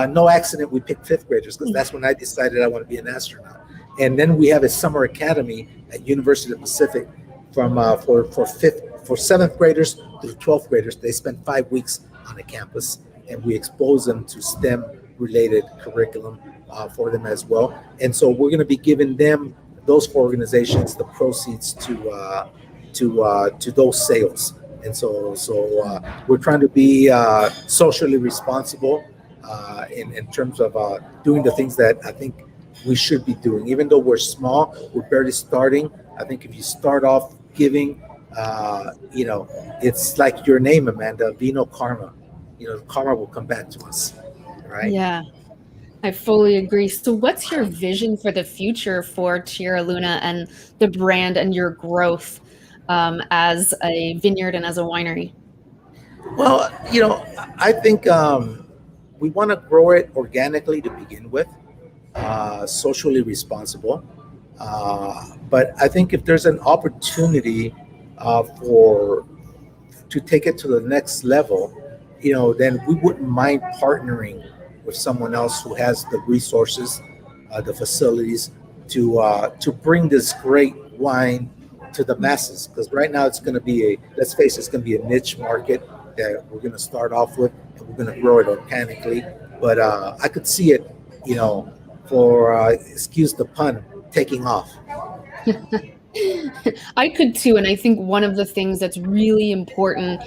no accident we picked fifth graders, because that's when I decided I want to be an astronaut. And then we have a summer academy at University of the Pacific from for seventh graders through 12th graders. They spend 5 weeks on the campus, and we expose them to STEM related curriculum for them as well. And so we're going to be giving them, those 4 organizations, the proceeds to those sales. And so we're trying to be socially responsible in terms of doing the things that I think we should be doing. Even though we're small, we're barely starting. I think if you start off giving, it's like your name, Amanda, Vino Karma. Karma will come back to us, right? Yeah, I fully agree. So what's your vision for the future for Tierra Luna and the brand and your growth as a vineyard and as a winery? Well, I think we want to grow it organically to begin with, socially responsible. But I think if there's an opportunity for to take it to the next level, then we wouldn't mind partnering with someone else who has the resources, the facilities to bring this great wine to the masses. Because right now it's going to be let's face it, it's going to be a niche market that we're going to start off with, and we're going to grow it organically. But I could see it, for excuse the pun, taking off. I could too. And I think one of the things that's really important,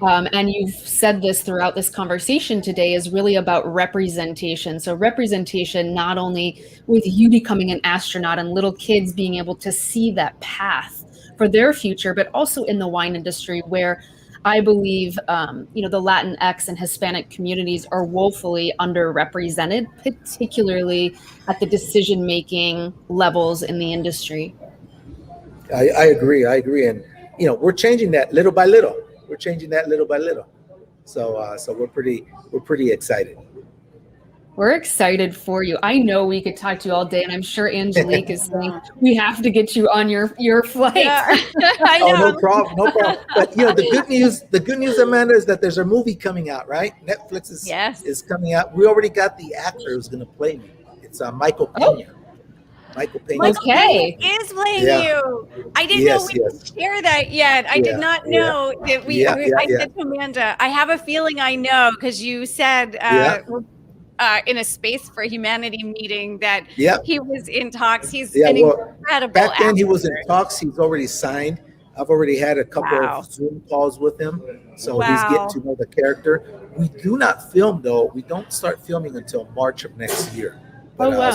and you've said this throughout this conversation today, is really about representation. So representation, not only with you becoming an astronaut and little kids being able to see that path for their future, but also in the wine industry, where I believe, the Latinx and Hispanic communities are woefully underrepresented, particularly at the decision-making levels in the industry. I agree. And we're changing that little by little. So we're pretty excited. We're excited for you. I know we could talk to you all day, and I'm sure Angelique is saying we have to get you on your flight. Yeah. I know. Oh, no problem. But the good news, Amanda, is that there's a movie coming out, right? Netflix is coming out. We already got the actor who's going to play me. It's Michael Pena. Oh. Michael Pena. Michael Okay. Pena is playing you. I didn't know we could share that yet. I did not know that we. I said to Amanda, I have a feeling I know, because you said in a Space for Humanity meeting that he was in talks. He's an incredible back then actor. he was in talks. He's already signed. I've already had a couple of Zoom calls with him, so he's getting to know the character. We do not film, though. We don't start filming until March of next year. But,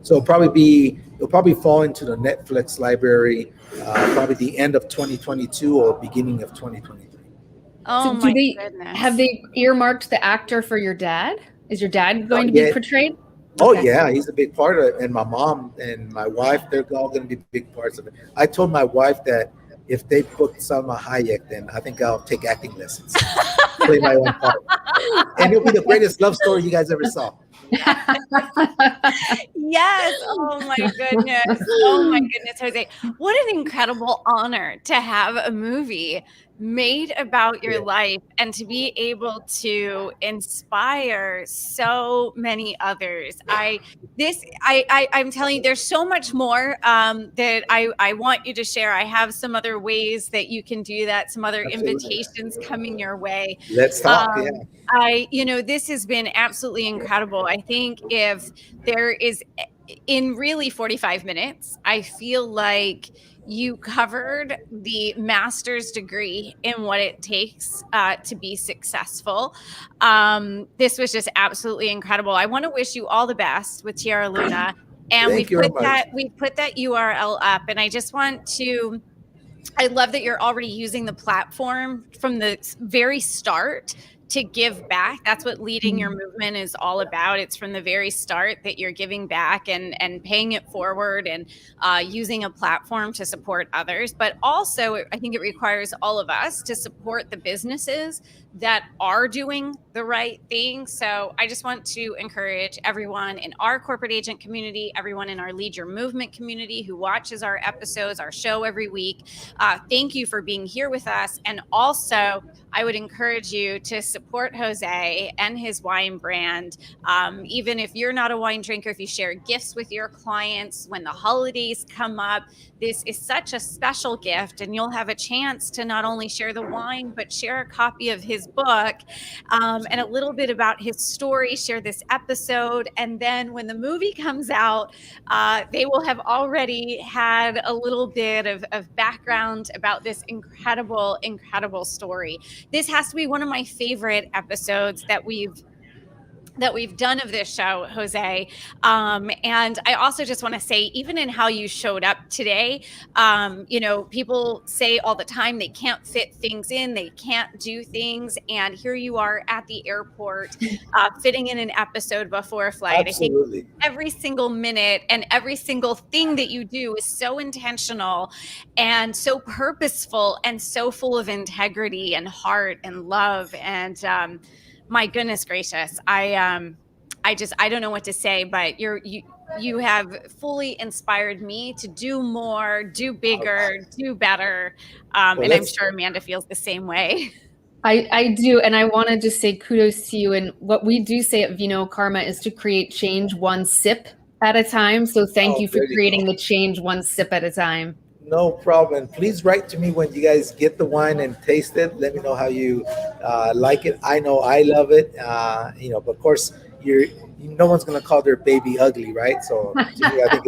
so it'll probably fall into the Netflix library, probably the end of 2022 or beginning of 2023. Oh, so my goodness. Have they earmarked the actor for your dad? Is your dad going to be portrayed? Oh, yeah, he's a big part of it. And my mom and my wife, they're all going to be big parts of it. I told my wife that if they booked Salma Hayek, then I think I'll take acting lessons, play my own part. And it'll be the greatest love story you guys ever saw. Yes. Oh my goodness, Jose. What an incredible honor to have a movie made about your life and to be able to inspire so many others. I'm telling you, there's so much more that I want you to share. I have some other ways that you can do that, some other invitations coming your way. Let's talk. This has been absolutely incredible. I think if there is in really 45 minutes, I feel like you covered the master's degree in what it takes to be successful. This was just absolutely incredible. I want to wish you all the best with Tierra Luna. And Thank you very much. we've put that URL up, and I just want to I love that you're already using the platform from the very start to give back. That's what leading your movement is all about. It's from the very start that you're giving back and paying it forward and using a platform to support others. But also, I think it requires all of us to support the businesses that are doing the right thing. So I just want to encourage everyone in our corporate agent community, everyone in our Lead Your Movement community who watches our episodes, our show every week. Thank you for being here with us. And also, I would encourage you to support Jose and his wine brand. Even if you're not a wine drinker, if you share gifts with your clients when the holidays come up, this is such a special gift, and you'll have a chance to not only share the wine, but share a copy of his book and a little bit about his story, share this episode. And then when the movie comes out, they will have already had a little bit of background about this incredible, incredible story. This has to be one of my favorite episodes that we've done of this show, Jose. And I also just want to say, even in how you showed up today, people say all the time they can't fit things in, they can't do things. And here you are at the airport, fitting in an episode before a flight. Absolutely. I think every single minute and every single thing that you do is so intentional and so purposeful and so full of integrity and heart and love. And, my goodness gracious. I don't know what to say, but you have fully inspired me to do more, do bigger, do better. And I'm sure Amanda feels the same way. I do. And I want to just say kudos to you. And what we do say at Vino Karma is to create change one sip at a time. So thank you for creating the change one sip at a time. No problem. And please write to me when you guys get the wine and taste it. Let me know how you like it. I know I love it. But of course, no one's gonna call their baby ugly, right? So to me, I think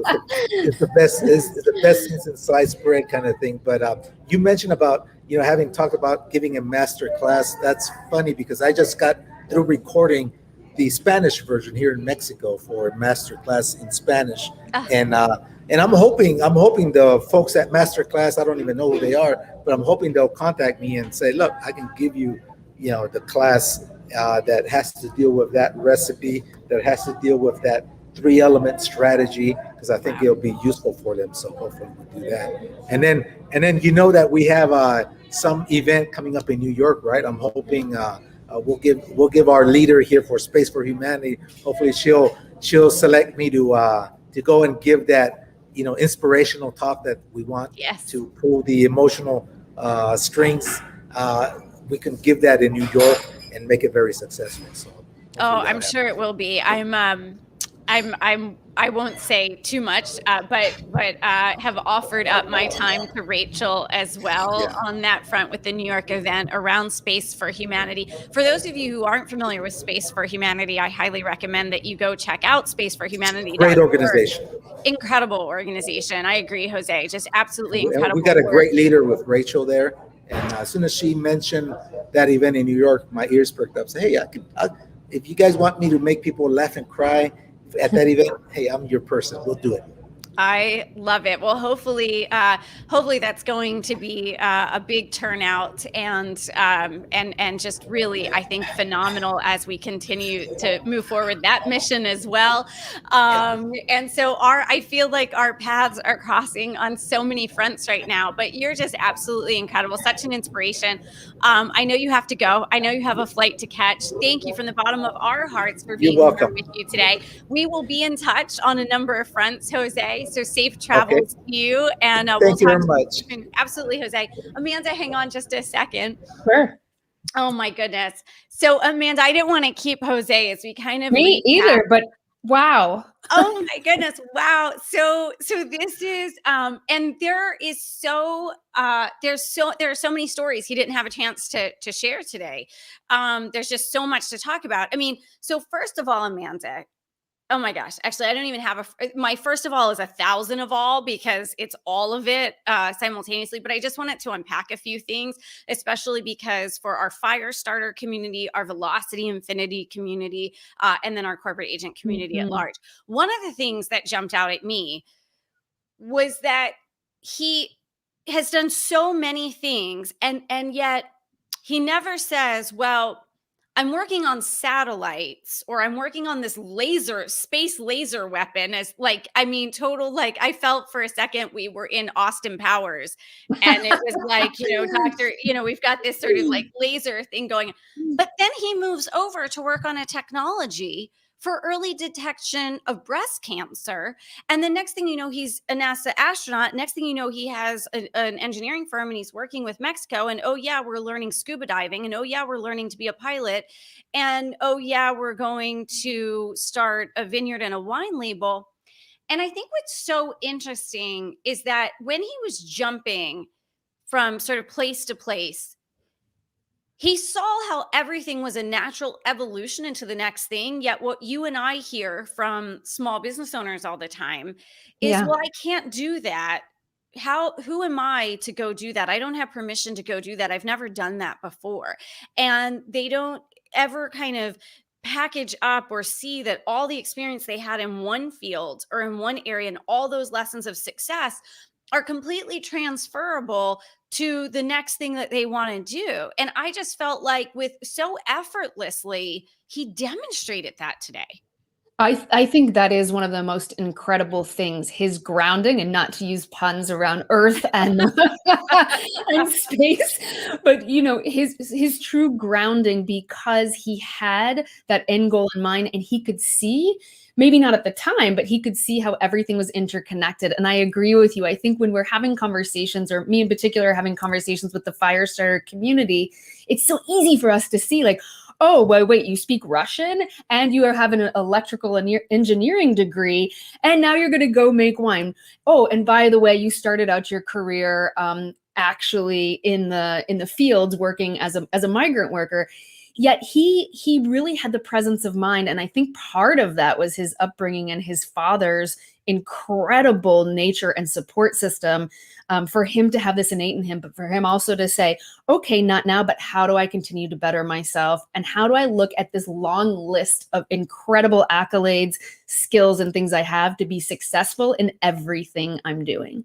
it's the best. It's the best since sliced bread kind of thing. But you mentioned about having talked about giving a master class. That's funny because I just got through recording the Spanish version here in Mexico for a master class in Spanish, and I'm hoping the folks at Masterclass, I don't even know who they are, but I'm hoping they'll contact me and say, look, I can give you, the class that has to deal with that recipe, that has to deal with that 3-element strategy, because I think it'll be useful for them. So hopefully we'll do that. And then that we have some event coming up in New York, right? I'm hoping we'll give our leader here for Space for Humanity. Hopefully she'll select me to go and give that inspirational talk that we want to pull the emotional strings. We can give that in New York and make it very successful. So I'm sure it will be. I won't say too much, but have offered up my time to Rachel as well on that front with the New York event around Space for Humanity. For those of you who aren't familiar with Space for Humanity, I highly recommend that you go check out Space for Humanity. Great organization. Incredible organization. I agree, Jose. Just absolutely incredible. We got a great leader with Rachel there. And as soon as she mentioned that event in New York, my ears perked up. Say, hey, if you guys want me to make people laugh and cry at that event, hey, I'm your person. We'll do it. I love it. Well, hopefully that's going to be a big turnout and just really, I think, phenomenal as we continue to move forward that mission as well. And so I feel like our paths are crossing on so many fronts right now, but you're just absolutely incredible. Such an inspiration. I know you have to go. I know you have a flight to catch. Thank you from the bottom of our hearts for being here with you today. We will be in touch on a number of fronts, Jose. So safe travels to you, and thank you very much. Absolutely, Jose. Amanda, hang on just a second. Sure. Oh my goodness. So Amanda, I didn't want to keep Jose as we kind of me either, but wow. Oh my goodness. Wow. So this is and there are so many stories he didn't have a chance to share today. There's just so much to talk about. I mean, so first of all, Amanda, Oh my gosh. Actually, I don't even have my first of all is 1,000 of all because it's all of it simultaneously. But I just wanted to unpack a few things, especially because for our fire starter community, our velocity infinity community, and then our corporate agent community at Mhm. large. One of the things that jumped out at me was that he has done so many things and yet he never says, well, I'm working on satellites or I'm working on this space laser weapon as like, I mean, total, like I felt for a second we were in Austin Powers and it was like, doctor, we've got this sort of like laser thing going. But then he moves over to work on a technology for early detection of breast cancer. And the next thing you know, he's a NASA astronaut. Next thing you know, he has an engineering firm and he's working with Mexico. And oh, yeah, we're learning scuba diving. And oh, yeah, we're learning to be a pilot. And oh, yeah, we're going to start a vineyard and a wine label. And I think what's so interesting is that when he was jumping from sort of place to place, he saw how everything was a natural evolution into the next thing. Yet, what you and I hear from small business owners all the time is, Yeah. well, I can't do that. Who am I to go do that? I don't have permission to go do that. I've never done that before. And they don't ever kind of package up or see that all the experience they had in one field or in one area and all those lessons of success are completely transferable to the next thing that they want to do. And I just felt like with so effortlessly, he demonstrated that today. I think that is one of the most incredible things, his grounding, and not to use puns around Earth and and space, but his true grounding because he had that end goal in mind and he could see, maybe not at the time, but he could see how everything was interconnected. And I agree with you. I think when we're having conversations, or me in particular having conversations with the Firestarter community, it's so easy for us to see like, oh, well, wait, you speak Russian and you have an electrical engineering degree, and now you're going to go make wine. Oh, and by the way, you started out your career actually in the fields working as a migrant worker. Yet he really had the presence of mind, and I think part of that was his upbringing and his father's incredible nature and support system, for him to have this innate in him, but for him also to say, okay, not now, but how do I continue to better myself? And how do I look at this long list of incredible accolades, skills, and things I have to be successful in everything I'm doing?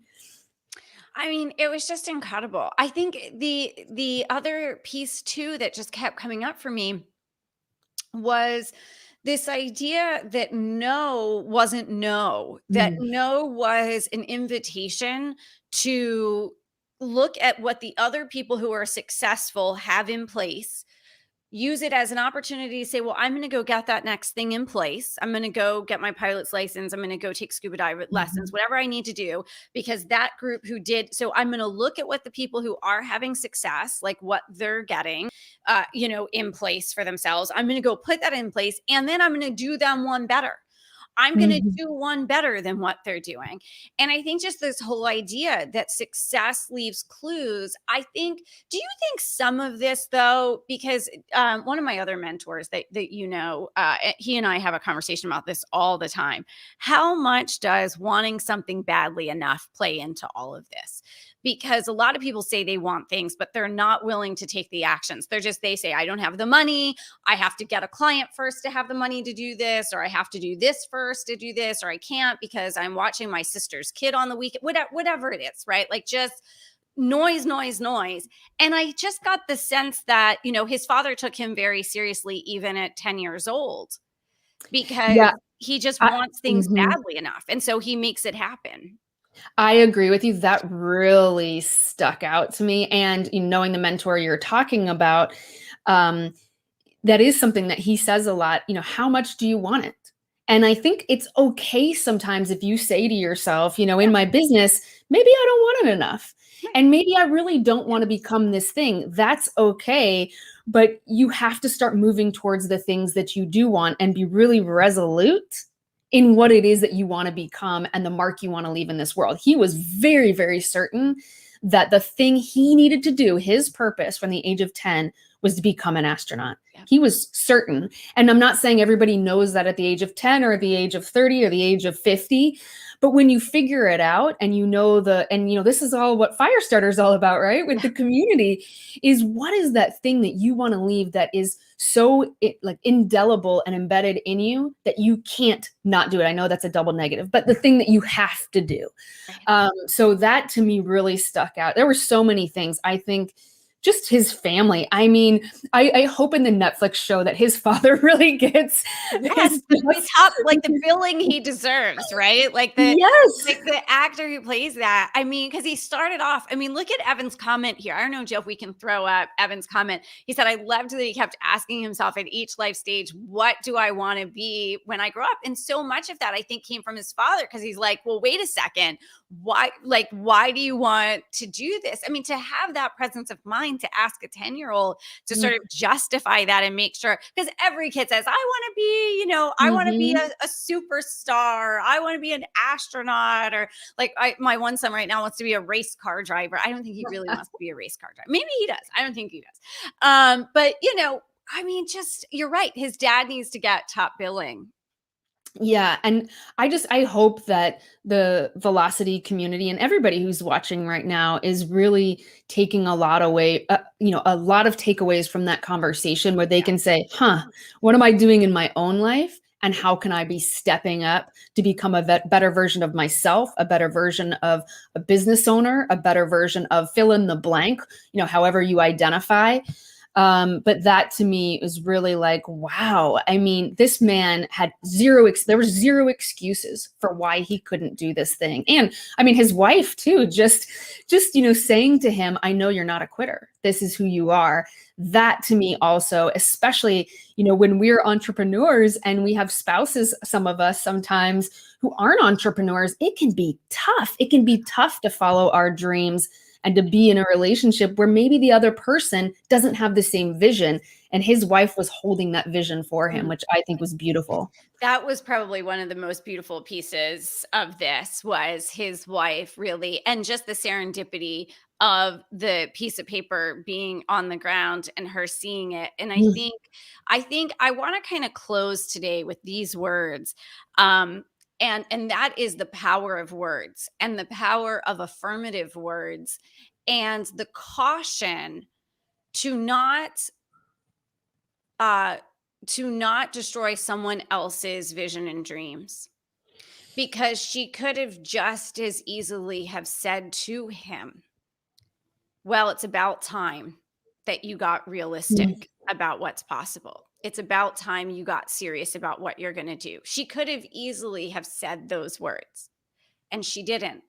I mean, it was just incredible. I think the other piece too that just kept coming up for me was this idea that no wasn't no, that Mm. no was an invitation to look at what the other people who are successful have in place, use it as an opportunity to say, well, I'm going to go get that next thing in place. I'm going to go get my pilot's license. I'm going to go take scuba dive lessons, Mhm. whatever I need to do, because that group who did. So I'm going to look at what the people who are having success, like what they're getting, in place for themselves. I'm going to go put that in place. And then I'm going to do them one better. I'm going to Mhm. do one better than what they're doing. And I think just this whole idea that success leaves clues. Do you think some of this though, because one of my other mentors he and I have a conversation about this all the time. How much does wanting something badly enough play into all of this? Because a lot of people say they want things, but they're not willing to take the actions. They say, I don't have the money. I have to get a client first to have the money to do this, or I have to do this first to do this, or I can't because I'm watching my sister's kid on the weekend, whatever it is, right? Like just noise, noise, noise. And I just got the sense that, his father took him very seriously, even at 10 years old, because Yeah. he just I, wants things mhm. badly enough. And so he makes it happen. I agree with you. That really stuck out to me. And knowing the mentor you're talking about, um, that is something that he says a lot. How much do you want it? And I think it's okay sometimes if you say to yourself, in my business, maybe I don't want it enough. And maybe I really don't want to become this thing. That's okay. But you have to start moving towards the things that you do want and be really resolute in what it is that you want to become and the mark you want to leave in this world. He was very, very certain that the thing he needed to do, his purpose from the age of 10, was to become an astronaut. Yeah. He was certain. And I'm not saying everybody knows that at the age of 10 or at the age of 30 or the age of 50. But when you figure it out and this is all what Firestarter is all about, right? With the community, is what is that thing that you want to leave that is so like indelible and embedded in you that you can't not do it. I know that's a double negative, but the thing that you have to do. So that to me really stuck out. There were so many things. I think just his family. I mean, I hope in the Netflix show that his father really gets the billing he deserves, right? Like the actor who plays that. I mean, because he started off, I mean, look at Evan's comment here. I don't know, Joe, if we can throw up Evan's comment. He said, I loved that he kept asking himself at each life stage, what do I want to be when I grow up? And so much of that, I think, came from his father, because he's like, well, wait a second. Why do you want to do this? I mean, to have that presence of mind to ask a 10-year-old to sort of justify that and make sure, because every kid says, I want to be, I want to be a superstar. I want to be an astronaut, or like my one son right now wants to be a race car driver. I don't think he really wants to be a race car driver. Maybe he does. I don't think he does. But I mean, just, you're right. His dad needs to get top billing. Yeah. And I hope that the Velocity community and everybody who's watching right now is really taking a lot away, a lot of takeaways from that conversation where they can say, what am I doing in my own life? And how can I be stepping up to become a better version of myself, a better version of a business owner, a better version of fill in the blank, however you identify. But that to me is really like, wow. I mean, this man had there were zero excuses for why he couldn't do this thing. And I mean, his wife too, just, saying to him, I know you're not a quitter. This is who you are. That to me also, especially, when we're entrepreneurs and we have spouses, some of us sometimes who aren't entrepreneurs, it can be tough. It can be tough to follow our dreams and to be in a relationship where maybe the other person doesn't have the same vision. And his wife was holding that vision for him, which I think was beautiful. That was probably one of the most beautiful pieces of this, was his wife, really, and just the serendipity of the piece of paper being on the ground and her seeing it. And I think I want to kind of close today with these words. And that is the power of words, and the power of affirmative words, and the caution to not destroy someone else's vision and dreams, because she could have just as easily have said to him, well, it's about time that you got realistic about what's possible. It's about time you got serious about what you're going to do. She could have easily have said those words, and she didn't.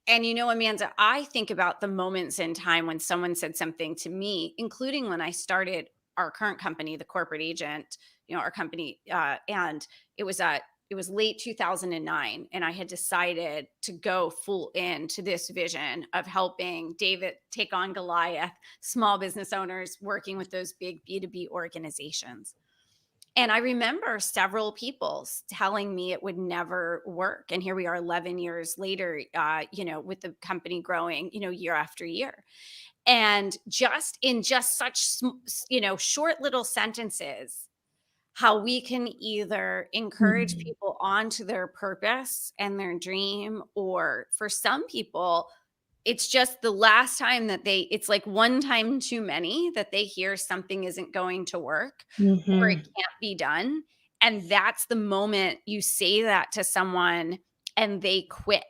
And Amanda, I think about the moments in time when someone said something to me, including when I started our current company, the Corporate Agent, our company, and it was late 2009, and I had decided to go full into this vision of helping David take on Goliath, small business owners working with those big B2B organizations. And I remember several people telling me it would never work. And here we are 11 years later, with the company growing, year after year. And just in such, short little sentences, how we can either encourage people onto their purpose and their dream, or for some people, it's just the last time that it's like one time too many that they hear something isn't going to work or it can't be done. And that's the moment you say that to someone and they quit.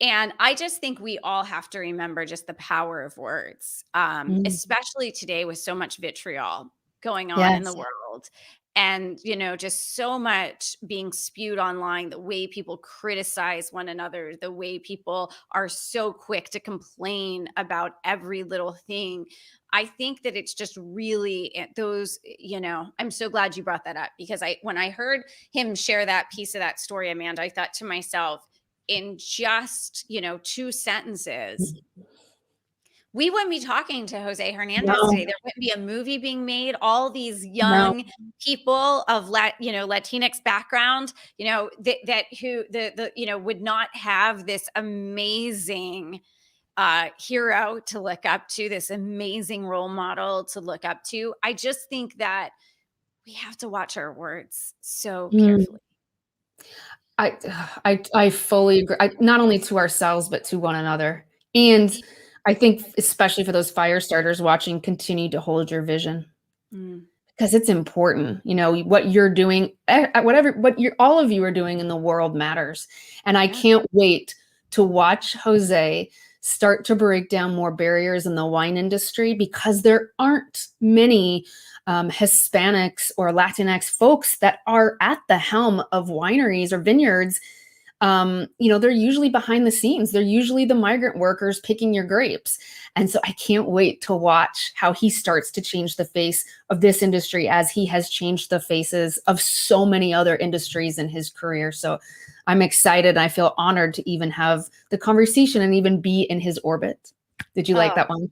And I just think we all have to remember just the power of words, especially today with so much vitriol going on in the world. And, just so much being spewed online, the way people criticize one another, the way people are so quick to complain about every little thing. I think that it's just really those, I'm so glad you brought that up, because when I heard him share that piece of that story, Amanda, I thought to myself, in just, 2 sentences, we wouldn't be talking to José Hernandez today. There wouldn't be a movie being made. All these young people of Latinx background, that would not have this amazing hero to look up to, this amazing role model to look up to. I just think that we have to watch our words so Mm. carefully. I fully agree. Not only to ourselves, but to one another. And I think especially for those fire starters watching, continue to hold your vision Mm. because it's important. You know, what you're doing, all of you are doing in the world matters. And I Yeah. can't wait to watch Jose start to break down more barriers in the wine industry because there aren't many Hispanics or Latinx folks that are at the helm of wineries or vineyards. You know, they're usually behind the scenes. They're usually the migrant workers picking your grapes. And so I can't wait to watch how he starts to change the face of this industry as he has changed the faces of so many other industries in his career. So I'm excited. I feel honored to even have the conversation and even be in his orbit. Did you like that one?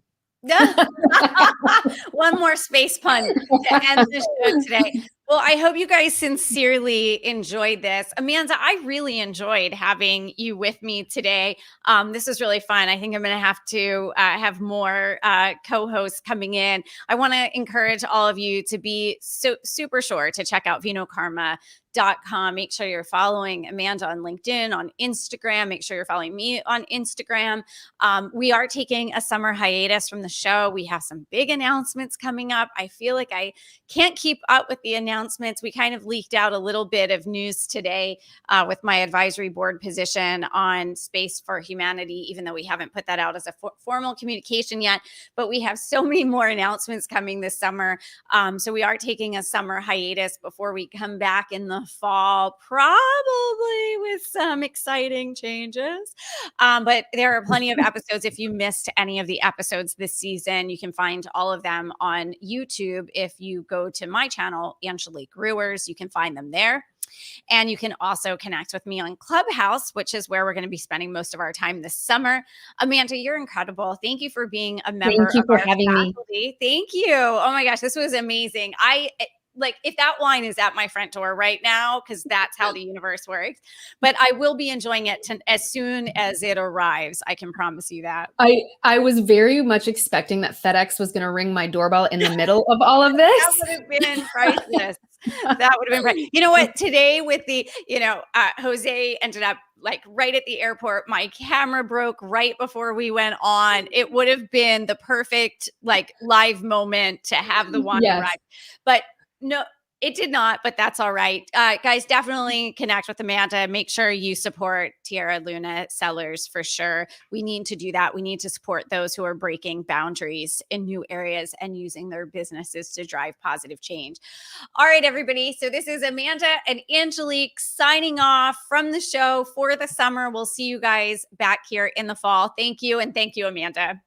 One more space pun to end the show today. Well, I hope you guys sincerely enjoyed this. Amanda, I really enjoyed having you with me today. This was really fun. I think I'm going to have to have more co-hosts coming in. I want to encourage all of you to be super sure to check out vinokarma.com. Make sure you're following Amanda on LinkedIn, on Instagram. Make sure you're following me on Instagram. We are taking a summer hiatus from the show. We have some big announcements coming up. I feel like I can't keep up with the announcements. We kind of leaked out a little bit of news today with my advisory board position on Space for Humanity, even though we haven't put that out as a formal communication yet. But we have so many more announcements coming this summer. So we are taking a summer hiatus before we come back in the fall, probably with some exciting changes. But there are plenty of episodes. If you missed any of the episodes this season, you can find all of them on YouTube. If you go to my channel, Angelique Rewers, you can find them there. And you can also connect with me on Clubhouse, which is where we're going to be spending most of our time this summer. Amanda, you're incredible. Thank you for being a member Thank you of for our having me. faculty. Thank you. Oh my gosh, this was amazing. Like if that wine is at my front door right now, because that's how the universe works. But I will be enjoying it as soon as it arrives. I can promise you that. I was very much expecting that FedEx was going to ring my doorbell in the middle of all of this. That would have been priceless. That would have been priceless. You know what? Today with the, Jose ended up like right at the airport. My camera broke right before we went on. It would have been the perfect like live moment to have the wine Yes. arrive. But no, it did not, but that's all right. Guys, definitely connect with Amanda. Make sure you support Tierra Luna sellers for sure. We need to do that. We need to support those who are breaking boundaries in new areas and using their businesses to drive positive change. All right, everybody. So this is Amanda and Angelique signing off from the show for the summer. We'll see you guys back here in the fall. Thank you. And thank you, Amanda.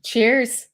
Cheers.